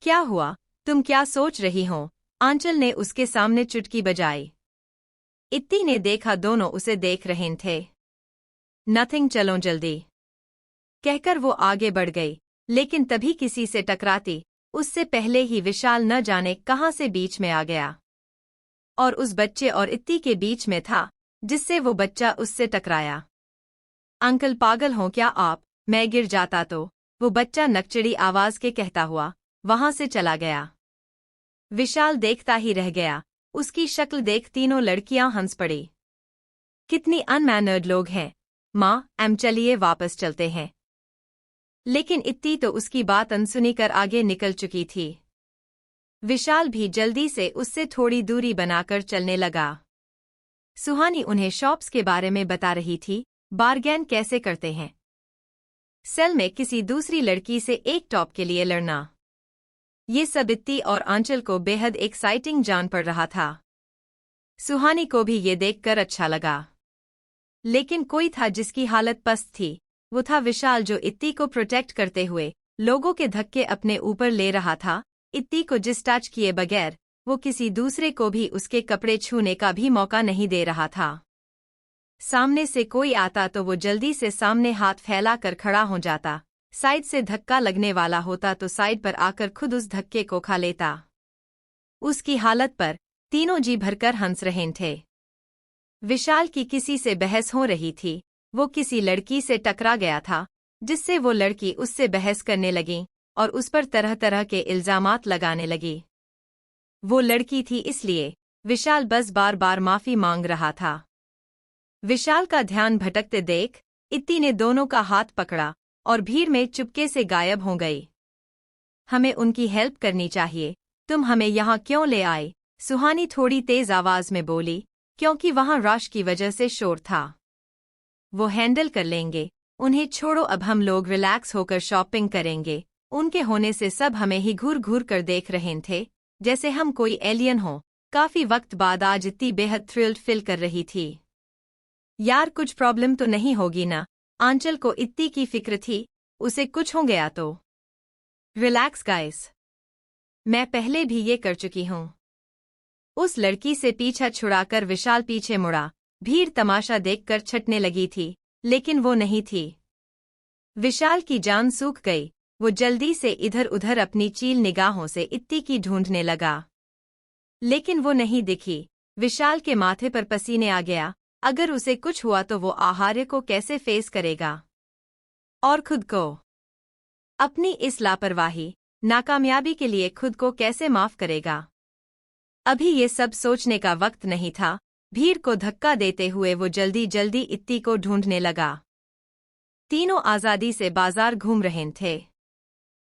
क्या हुआ, तुम क्या सोच रही हो? आंचल ने उसके सामने चुटकी बजाई। इत्ती ने देखा दोनों उसे देख रहे थे। नथिंग, चलो जल्दी, कहकर वो आगे बढ़ गई, लेकिन तभी किसी से टकराती। उससे पहले ही विशाल न जाने कहां से बीच में आ गया और उस बच्चे और इत्ती के बीच में था, जिससे वो बच्चा उससे टकराया। अंकल, पागल हो क्या आप? मैं गिर जाता तो? वो बच्चा नकचड़ी आवाज के कहता हुआ वहां से चला गया। विशाल देखता ही रह गया। उसकी शक्ल देख तीनों लड़कियां हंस पड़ी। कितनी अनमैनर्ड लोग हैं। माँ, चलिए वापस चलते हैं। लेकिन इत्ती तो उसकी बात अनसुनी कर आगे निकल चुकी थी। विशाल भी जल्दी से उससे थोड़ी दूरी बनाकर चलने लगा। सुहानी उन्हें शॉप्स के बारे में बता रही थी, बार्गेन कैसे करते हैं, सेल में किसी दूसरी लड़की से एक टॉप के लिए लड़ना। ये सब इत्ती और आंचल को बेहद एक्साइटिंग जान पड़ रहा था। सुहानी को भी ये देखकर अच्छा लगा। लेकिन कोई था जिसकी हालत पस्त थी। वो था विशाल, जो इत्ती को प्रोटेक्ट करते हुए लोगों के धक्के अपने ऊपर ले रहा था। इत्ती को जिस टच किए बगैर वो किसी दूसरे को भी उसके कपड़े छूने का भी मौका नहीं दे रहा था। सामने से कोई आता तो वो जल्दी से सामने हाथ फैलाकर खड़ा हो जाता। साइड से धक्का लगने वाला होता तो साइड पर आकर खुद उस धक्के को खा लेता। उसकी हालत पर तीनों जी भरकर हंस रहे थे। विशाल की किसी से बहस हो रही थी। वो किसी लड़की से टकरा गया था, जिससे वो लड़की उससे बहस करने लगी और उस पर तरह तरह के इल्जामात लगाने लगी। वो लड़की थी, इसलिए विशाल बस बार बार माफी मांग रहा था। विशाल का ध्यान भटकते देख इत्ती ने दोनों का हाथ पकड़ा और भीड़ में चुपके से गायब हो गई। हमें उनकी हेल्प करनी चाहिए। तुम हमें यहाँ क्यों ले आए? सुहानी थोड़ी तेज आवाज में बोली, क्योंकि वहां रश की वजह से शोर था। वो हैंडल कर लेंगे, उन्हें छोड़ो। अब हम लोग रिलैक्स होकर शॉपिंग करेंगे। उनके होने से सब हमें ही घूर घूर कर देख रहे थे, जैसे हम कोई एलियन हो। काफी वक्त बाद आज इत्ती बेहद थ्रिल्ड फील कर रही थी। यार, कुछ प्रॉब्लम तो नहीं होगी ना? आंचल को इत्ती की फिक्र थी, उसे कुछ हो गया तो। रिलैक्स गाइस, मैं पहले भी ये कर चुकी हूँ। उस लड़की से पीछा छुड़ाकर विशाल पीछे मुड़ा। भीड़ तमाशा देखकर छटने लगी थी, लेकिन वो नहीं थी। विशाल की जान सूख गई। वो जल्दी से इधर उधर अपनी चील निगाहों से इत्ती की ढूंढने लगा, लेकिन वो नहीं दिखी। विशाल के माथे पर पसीने आ गया। अगर उसे कुछ हुआ तो वो आहार्य को कैसे फेस करेगा और खुद को, अपनी इस लापरवाही, नाकामयाबी के लिए खुद को कैसे माफ करेगा। अभी ये सब सोचने का वक्त नहीं था। भीड़ को धक्का देते हुए वो जल्दी जल्दी इत्ती को ढूंढने लगा। तीनों आजादी से बाजार घूम रहे थे।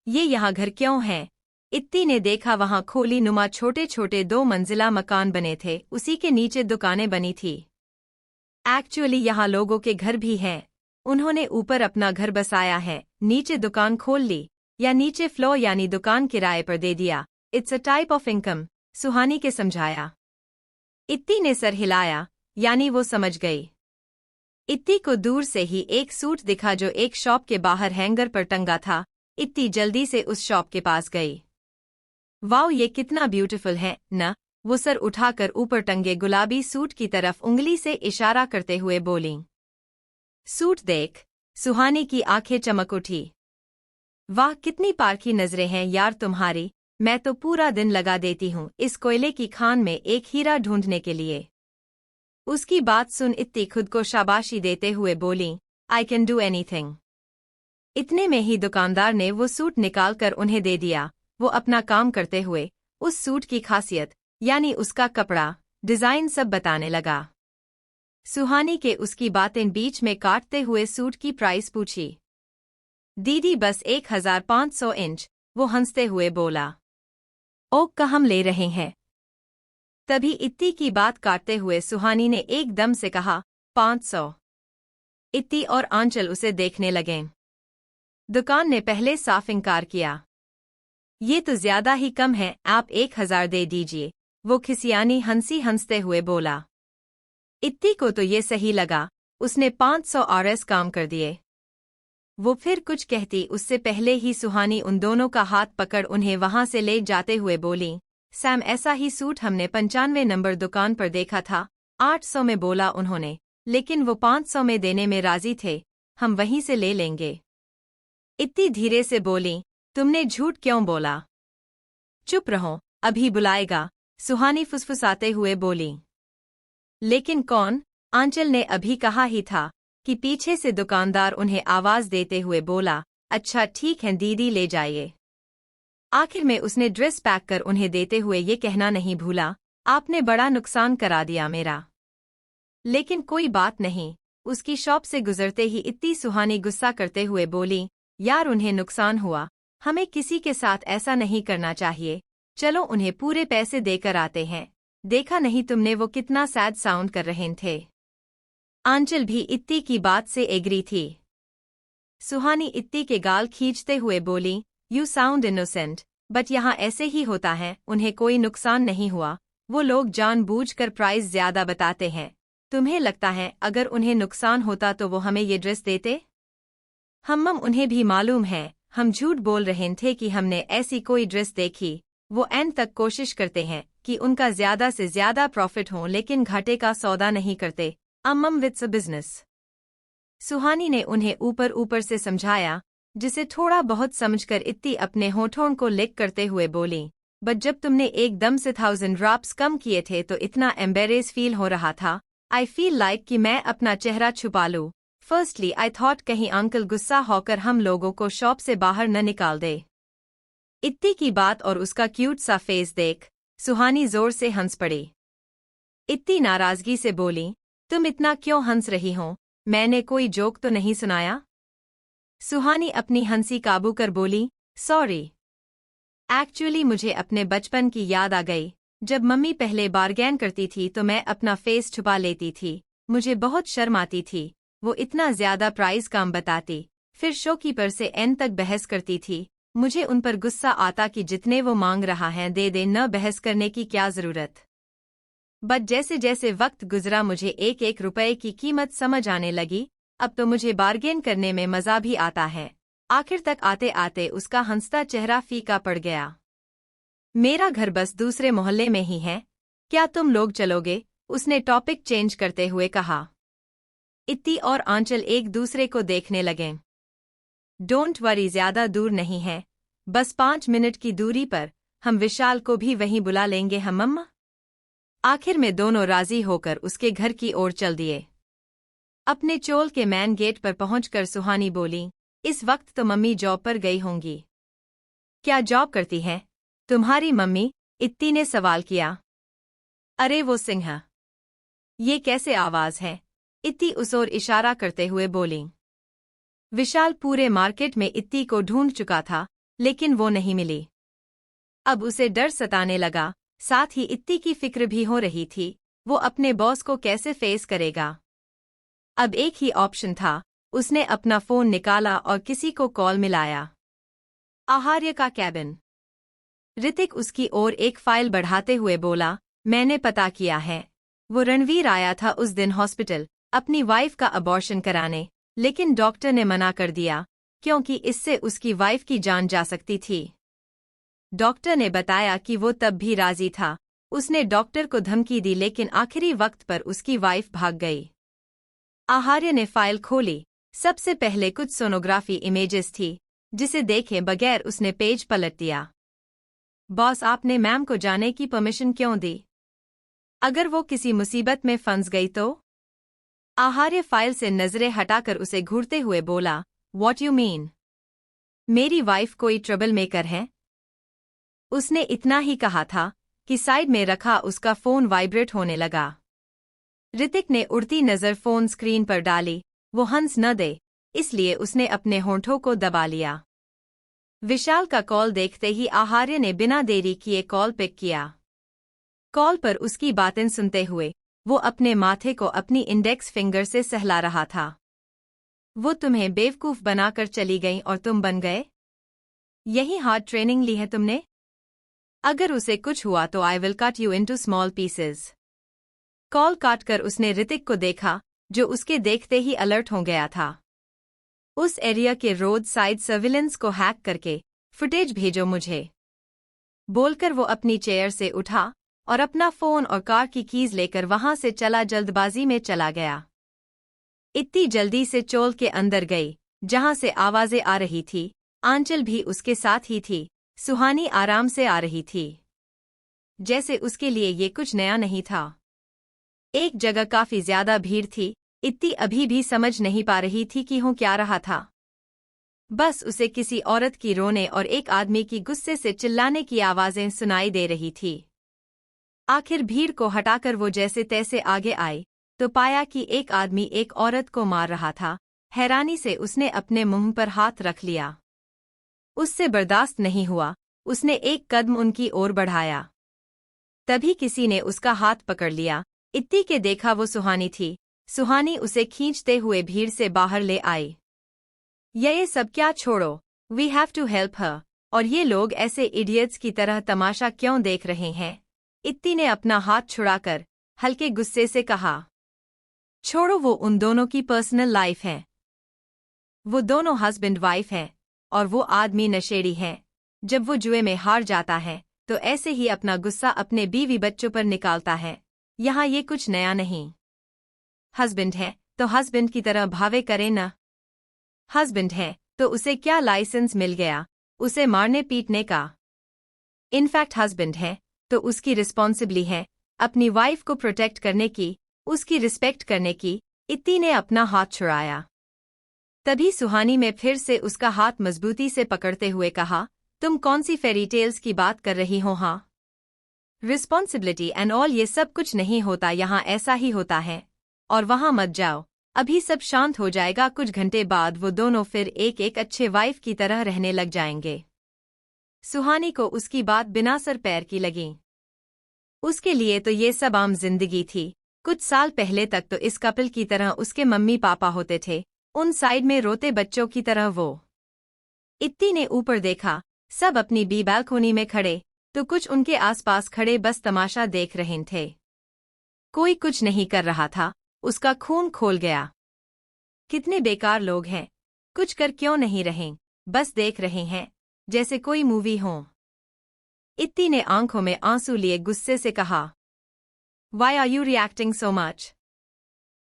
ये यहाँ घर क्यों है? इत्ती ने देखा वहाँ खोली नुमा छोटे छोटे 2 मंजिला मकान बने थे, उसी के नीचे दुकानें बनी थी। एक्चुअली यहाँ लोगों के घर भी हैं। उन्होंने ऊपर अपना घर बसाया है, नीचे दुकान खोल ली, या नीचे फ्लोर यानी दुकान किराए पर दे दिया। It's a type of income, सुहानी के समझाया। इत्ती ने सर हिलाया, यानी वो समझ गई। इत्ती को दूर से ही एक सूट दिखा जो एक शॉप के बाहर हैंगर पर टंगा था। इत्ती जल्दी से उस शॉप के पास गई। वाओ, ये कितना ब्यूटीफुल है न? वो सर उठाकर ऊपर टंगे गुलाबी सूट की तरफ उंगली से इशारा करते हुए बोली। सूट देख, सुहानी की आंखें चमक उठी। वाह, कितनी पारखी नजरें हैं यार तुम्हारी। मैं तो पूरा दिन लगा देती हूँ इस कोयले की खान में एक हीरा ढूंढने के लिए। उसकी बात सुन इत्ती खुद को शाबाशी देते हुए बोली, आई कैन डू एनीथिंग। इतने में ही दुकानदार ने वो सूट निकालकर उन्हें दे दिया। वो अपना काम करते हुए उस सूट की खासियत, यानी उसका कपड़ा, डिजाइन सब बताने लगा। सुहानी के उसकी बातें बीच में काटते हुए सूट की प्राइस पूछी। दीदी बस 1500 इंच, वो हंसते हुए बोला। ओ, हम ले रहे हैं। तभी इत्ती की बात काटते हुए सुहानी ने एकदम से कहा, 500। इत्ती और आंचल उसे देखने लगे। दुकान ने पहले साफ इनकार किया। ये तो ज्यादा ही कम है, आप 1000 दे दीजिए, वो खिसियानी हंसी हंसते हुए बोला। इत्ती को तो ये सही लगा, उसने 500 आरएस काम कर दिए। वो फिर कुछ कहती उससे पहले ही सुहानी उन दोनों का हाथ पकड़ उन्हें वहां से ले जाते हुए बोली, सैम, ऐसा ही सूट हमने 95 नंबर दुकान पर देखा था। 800 में बोला उन्होंने, लेकिन वो 500 में देने में राजी थे। हम वहीं से ले लेंगे। इत्ती धीरे से बोली, तुमने झूठ क्यों बोला? चुप रहो, अभी बुलाएगा, सुहानी फुसफुसाते हुए बोली। लेकिन कौन? आंचल ने अभी कहा ही था कि पीछे से दुकानदार उन्हें आवाज देते हुए बोला, अच्छा ठीक है दीदी, ले जाइए। आखिर में उसने ड्रेस पैक कर उन्हें देते हुए ये कहना नहीं भूला, आपने बड़ा नुकसान करा दिया मेरा। लेकिन कोई बात नहीं। उसकी शॉप से गुजरते ही इत्ती सुहानी गुस्सा करते हुए बोली, यार उन्हें नुकसान हुआ, हमें किसी के साथ ऐसा नहीं करना चाहिए। चलो उन्हें पूरे पैसे देकर आते हैं। देखा नहीं तुमने वो कितना सैड साउंड कर रहे थे। आंचल भी इत्ती की बात से एग्री थी। सुहानी इत्ती के गाल खींचते हुए बोली, यू साउंड इनोसेंट, बट यहाँ ऐसे ही होता है, उन्हें कोई नुकसान नहीं हुआ। वो लोग जानबूझकर प्राइस ज्यादा बताते हैं। तुम्हें लगता है अगर उन्हें नुकसान होता तो वो हमें ये ड्रेस देते? हम उन्हें भी मालूम है, हम झूठ बोल रहे थे कि हमने ऐसी कोई ड्रेस देखी। वो एंड तक कोशिश करते हैं कि उनका ज्यादा से ज्यादा प्रॉफिट हो, लेकिन घाटे का सौदा नहीं करते। Wits a business. सुहानी ने उन्हें ऊपर ऊपर से समझाया, जिसे थोड़ा बहुत समझकर इत्ती अपने होठों को लिक करते हुए बोली, बट जब तुमने एकदम से 1000 ड्रॉप्स कम किए थे तो इतना एम्बेरेस फील हो रहा था। आई फील लाइक कि मैं अपना चेहरा छुपा लूं। फर्स्टली आई थॉट कहीं अंकल गुस्सा होकर हम लोगों को शॉप से बाहर न निकाल दे। इत्ती की बात और उसका क्यूट सा फेस देख सुहानी जोर से हंस पड़ी। इत्ती नाराजगी से बोली, तुम इतना क्यों हंस रही हो? मैंने कोई जोक तो नहीं सुनाया? सुहानी अपनी हंसी काबू कर बोली, सॉरी। एक्चुअली मुझे अपने बचपन की याद आ गई। जब मम्मी पहले बार्गेन करती थी तो मैं अपना फेस छुपा लेती थी। मुझे बहुत शर्म आती थी। वो इतना ज्यादा प्राइस कम बताती, फिर शॉपकीपर से एंड तक बहस करती थी। मुझे उन पर गुस्सा आता कि जितने वो मांग रहा है दे दे, न बहस करने की क्या जरूरत। बट जैसे जैसे वक्त गुजरा मुझे एक एक रुपए की कीमत समझ आने लगी। अब तो मुझे बार्गेन करने में मजा भी आता है। आखिर तक आते आते उसका हंसता चेहरा फीका पड़ गया। मेरा घर बस दूसरे मोहल्ले में ही है, क्या तुम लोग चलोगे? उसने टॉपिक चेंज करते हुए कहा। इत्ती और आंचल एक दूसरे को देखने लगे। डोंट वरी, ज्यादा दूर नहीं है, बस 5 मिनट की दूरी पर। हम विशाल को भी वहीं बुला लेंगे हम। आखिर में दोनों राजी होकर उसके घर की ओर चल दिए। अपने चोल के मैन गेट पर पहुंचकर सुहानी बोली, इस वक्त तो मम्मी जॉब पर गई होंगी। क्या जॉब करती हैं तुम्हारी मम्मी? इत्ती ने सवाल किया। अरे वो सिंह। ये कैसे आवाज है? इत्ती उस ओर इशारा करते हुए बोली। विशाल पूरे मार्केट में इत्ती को ढूंढ चुका था, लेकिन वो नहीं मिली। अब उसे डर सताने लगा, साथ ही इत्ती की फिक्र भी हो रही थी, वो अपने बॉस को कैसे फेस करेगा। अब एक ही ऑप्शन था, उसने अपना फोन निकाला और किसी को कॉल मिलाया। आहार्य का कैबिन। ऋतिक उसकी ओर एक फाइल बढ़ाते हुए बोला, मैंने पता किया है। वो रणवीर आया था उस दिन हॉस्पिटल अपनी वाइफ का अबॉर्शन कराने, लेकिन डॉक्टर ने मना कर दिया, क्योंकि इससे उसकी वाइफ की जान जा सकती थी। डॉक्टर ने बताया कि वो तब भी राजी था। उसने डॉक्टर को धमकी दी, लेकिन आखिरी वक्त पर उसकी वाइफ भाग गई। आहार्य ने फाइल खोली। सबसे पहले कुछ सोनोग्राफी इमेजेस थी, जिसे देखे बगैर उसने पेज पलट दिया। बॉस, आपने मैम को जाने की परमिशन क्यों दी? अगर वो किसी मुसीबत में फंस गई तो? आहार्य फाइल से नजरें हटाकर उसे घूरते हुए बोला, व्हाट यू मीन? मेरी वाइफ कोई ट्रबल मेकर है? उसने इतना ही कहा था कि साइड में रखा उसका फोन वाइब्रेट होने लगा। ऋतिक ने उड़ती नजर फोन स्क्रीन पर डाली। वो हंस न दे, इसलिए उसने अपने होंठों को दबा लिया। विशाल का कॉल देखते ही आहार्य ने बिना देरी किए कॉल पिक किया। कॉल पर उसकी बातें सुनते हुए वो अपने माथे को अपनी इंडेक्स फिंगर से सहला रहा था। वो तुम्हें बेवकूफ बनाकर चली गई और तुम बन गए? यही हार्ड ट्रेनिंग ली है तुमने? अगर उसे कुछ हुआ तो I will cut you into small pieces. Call काटकर उसने ऋतिक को देखा, जो उसके देखते ही अलर्ट हो गया था। उस एरिया के रोड साइड सर्विलेंस को हैक करके फुटेज भेजो मुझे, बोलकर वो अपनी चेयर से उठा और अपना फोन और कार की कीज लेकर वहां से जल्दबाजी में चला गया। इतनी जल्दी से चोल के अंदर गई, जहां से आवाजें आ रही थी। आंचल भी उसके साथ ही थी। सुहानी आराम से आ रही थी, जैसे उसके लिए ये कुछ नया नहीं था। एक जगह काफी ज्यादा भीड़ थी। इत्ती अभी भी समझ नहीं पा रही थी कि हो क्या रहा था। बस उसे किसी औरत की रोने और एक आदमी की गुस्से से चिल्लाने की आवाजें सुनाई दे रही थी। आखिर भीड़ को हटाकर वो जैसे तैसे आगे आई तो पाया कि एक आदमी एक औरत को मार रहा था। हैरानी से उसने अपने मुंह पर हाथ रख लिया। उससे बर्दाश्त नहीं हुआ, उसने एक कदम उनकी ओर बढ़ाया। तभी किसी ने उसका हाथ पकड़ लिया। इत्ती के देखा वो सुहानी थी। सुहानी उसे खींचते हुए भीड़ से बाहर ले आई। ये सब क्या, छोड़ो, we have to help her. और ये लोग ऐसे इडियट्स की तरह तमाशा क्यों देख रहे हैं? इत्ती ने अपना हाथ छुड़ाकर हल्के गुस्से से कहा। छोड़ो, वो उन दोनों की पर्सनल लाइफ है। वो दोनों हस्बैंड वाइफ हैं और वो आदमी नशेड़ी है। जब वो जुए में हार जाता है तो ऐसे ही अपना गुस्सा अपने बीवी बच्चों पर निकालता है। यहाँ ये कुछ नया नहीं। हस्बैंड है तो हस्बैंड की तरह भावे करे न। हस्बैंड है तो उसे क्या लाइसेंस मिल गया उसे मारने पीटने का? इनफैक्ट हस्बैंड है तो उसकी रिस्पॉन्सिबिलिटी है अपनी वाइफ को प्रोटेक्ट करने की, उसकी रिस्पेक्ट करने की। इत्ती ने अपना हाथ छुड़ाया। तभी सुहानी में फिर से उसका हाथ मजबूती से पकड़ते हुए कहा, तुम कौन सी फेरी टेल्स की बात कर रही हो? हाँ, रिस्पॉन्सिबिलिटी एंड ऑल ये सब कुछ नहीं होता, यहाँ ऐसा ही होता है। और वहाँ मत जाओ, अभी सब शांत हो जाएगा। कुछ घंटे बाद वो दोनों फिर एक एक अच्छे वाइफ की तरह रहने लग जाएंगे। सुहानी को उसकी बात बिना सर पैर की लगी। उसके लिए तो ये सब आम जिंदगी थी। कुछ साल पहले तक तो इस कपल की तरह उसके मम्मी पापा होते थे, उन साइड में रोते बच्चों की तरह वो। इत्ती ने ऊपर देखा, सब अपनी बी बालकोनी में खड़े तो कुछ उनके आसपास खड़े बस तमाशा देख रहे थे। कोई कुछ नहीं कर रहा था। उसका खून खोल गया। कितने बेकार लोग हैं, कुछ कर क्यों नहीं रहे, बस देख रहे हैं जैसे कोई मूवी हो। इत्ती ने आंखों में आंसू लिए गुस्से से कहा, Why are you reacting so much?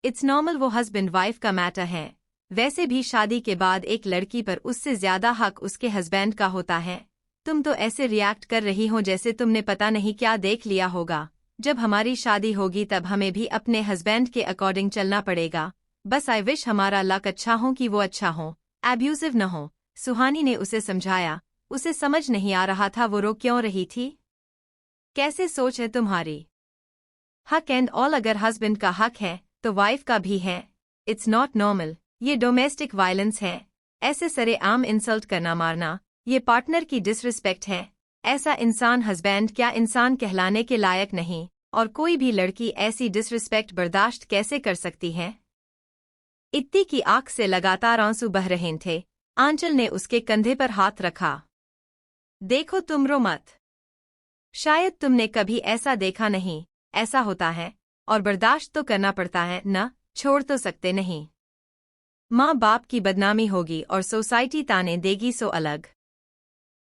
It's normal, वो हस्बैंड वाइफ का मैटर है। वैसे भी शादी के बाद एक लड़की पर उससे ज्यादा हक उसके हस्बैंड का होता है। तुम तो ऐसे रिएक्ट कर रही हो जैसे तुमने पता नहीं क्या देख लिया होगा। जब हमारी शादी होगी तब हमें भी अपने हस्बैंड के अकॉर्डिंग चलना पड़ेगा। बस आई विश हमारा लक अच्छा हो कि वो अच्छा हो, एब्यूजिव न हो। सुहानी ने उसे समझाया। उसे समझ नहीं आ रहा था वो रो क्यों रही थी। कैसे सोच है तुम्हारी? हक एंड ऑल, अगर हस्बैंड का हक है तो वाइफ का भी है। इट्स नॉट नॉर्मल, ये डोमेस्टिक वायलेंस है। ऐसे सरेआम इंसल्ट करना मारना, ये पार्टनर की डिसरिस्पेक्ट है। ऐसा इंसान हस्बैंड क्या इंसान कहलाने के लायक नहीं, और कोई भी लड़की ऐसी डिसरिस्पेक्ट बर्दाश्त कैसे कर सकती है। इत्ती की आंख से लगातार आंसू बह रहे थे। आंचल ने उसके कंधे पर हाथ रखा। देखो तुम रो मत। शायद तुमने कभी ऐसा देखा नहीं। ऐसा होता है और बर्दाश्त तो करना पड़ता है न, छोड़ तो सकते नहीं। माँ बाप की बदनामी होगी और सोसाइटी ताने देगी सो अलग।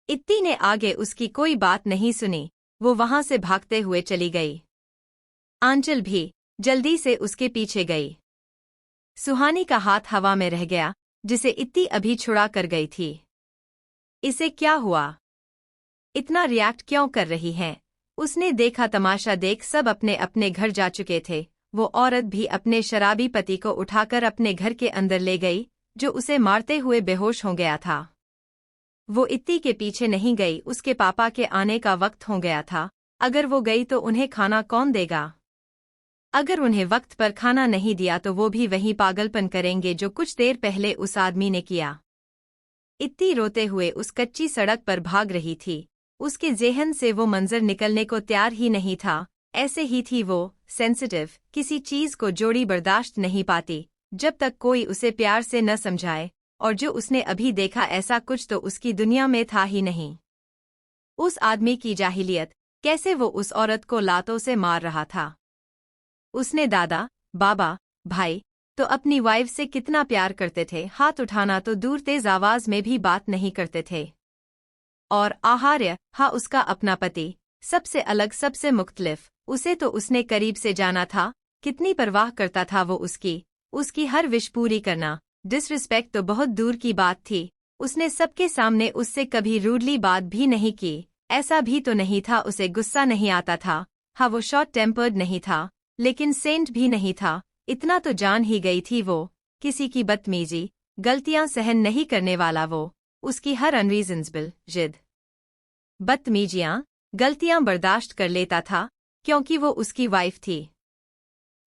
इत्ती ने आगे उसकी कोई बात नहीं सुनी। वो वहां से भागते हुए चली गई। आंचल भी जल्दी से उसके पीछे गई। सुहानी का हाथ हवा में रह गया, जिसे इत्ती अभी छुड़ा कर गई थी। इसे क्या हुआ? इतना रिएक्ट क्यों कर रही है? उसने देखा तमाशा देख सब अपने अपने घर जा चुके थे। वो औरत भी अपने शराबी पति को उठाकर अपने घर के अंदर ले गई, जो उसे मारते हुए बेहोश हो गया था। वो इत्ती के पीछे नहीं गई। उसके पापा के आने का वक्त हो गया था। अगर वो गई तो उन्हें खाना कौन देगा? अगर उन्हें वक्त पर खाना नहीं दिया तो वो भी वही पागलपन करेंगे जो कुछ देर पहले उस आदमी ने किया। इत्ती रोते हुए उस कच्ची सड़क पर भाग रही थी। उसके ज़हन से वो मंजर निकलने को तैयार ही नहीं था। ऐसे ही थी वो, सेंसिटिव, किसी चीज़ को जोड़ी बर्दाश्त नहीं पाती जब तक कोई उसे प्यार से न समझाए, और जो उसने अभी देखा ऐसा कुछ तो उसकी दुनिया में था ही नहीं। उस आदमी की जाहिलियत, कैसे वो उस औरत को लातों से मार रहा था। उसने दादा, बाबा, भाई तो अपनी वाइफ से कितना प्यार करते थे। हाथ उठाना तो दूर, तेज आवाज में भी बात नहीं करते थे। और आहार्य, हाँ उसका अपना पति, सबसे अलग, सबसे मुख्तलिफ। उसे तो उसने करीब से जाना था। कितनी परवाह करता था वो उसकी हर विश पूरी करना। डिसरिस्पेक्ट तो बहुत दूर की बात थी। उसने सबके सामने उससे कभी रूडली बात भी नहीं की। ऐसा भी तो नहीं था उसे गुस्सा नहीं आता था। हाँ वो शॉर्ट टेम्पर्ड नहीं था, लेकिन सेंट भी नहीं था। इतना तो जान ही गई थी वो, किसी की बदतमीजी, गलतियां सहन नहीं करने वाला वो। उसकी हर अनरीजनेबल जिद, बदतमीजियां, गलतियां बर्दाश्त कर लेता था, क्योंकि वो उसकी वाइफ थी।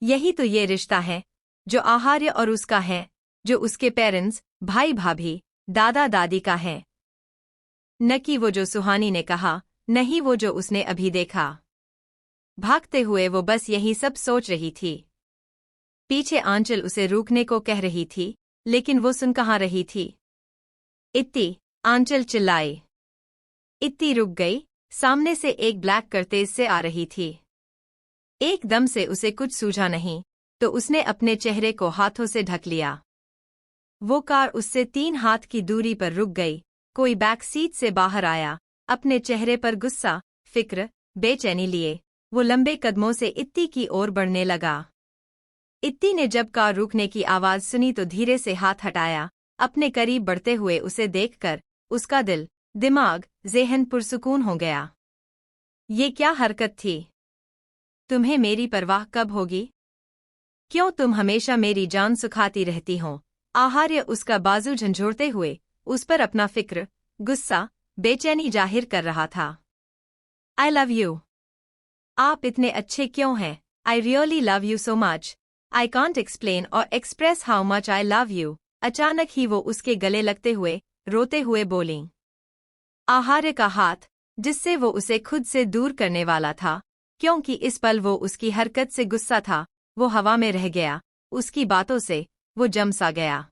यही तो ये रिश्ता है जो आहार्य और उसका है, जो उसके पेरेंट्स, भाई भाभी, दादा दादी का है। न कि वो जो सुहानी ने कहा, नहीं वो जो उसने अभी देखा। भागते हुए वो बस यही सब सोच रही थी। पीछे आंचल उसे रुकने को कह रही थी, लेकिन वो सुन कहाँ रही थी। इत्ती, आंचल चिल्लाई। इत्ती रुक गई। सामने से एक ब्लैक कार तेज से आ रही थी। एकदम से उसे कुछ सूझा नहीं, तो उसने अपने चेहरे को हाथों से ढक लिया। वो कार उससे 3 हाथ की दूरी पर रुक गई। कोई बैक सीट से बाहर आया, अपने चेहरे पर गुस्सा, फिक्र, बेचैनी लिए वो लंबे कदमों से इत्ती की ओर बढ़ने लगा। इत्ती ने जब कार रुकने की आवाज सुनी तो धीरे से हाथ हटाया। अपने करीब बढ़ते हुए उसे देखकर उसका दिल, दिमाग, ज़हन पुरसुकून हो गया। ये क्या हरकत थी? तुम्हें मेरी परवाह कब होगी? क्यों तुम हमेशा मेरी जान सुखाती रहती हो? आहार्य उसका बाजू झंझोड़ते हुए उस पर अपना फिक्र, गुस्सा, बेचैनी जाहिर कर रहा था। I love you. आप इतने अच्छे क्यों हैं? I really love you so much. I can't explain और express how much I love you. अचानक ही वो उसके गले लगते हुए, रोते हुए बोली। आहार्य का हाथ, जिससे वो उसे खुद से दूर करने वाला था, क्योंकि इस पल वो उसकी हरकत से गुस्सा था, वो हवा में रह गया। उसकी बातों से वो जम सा गया।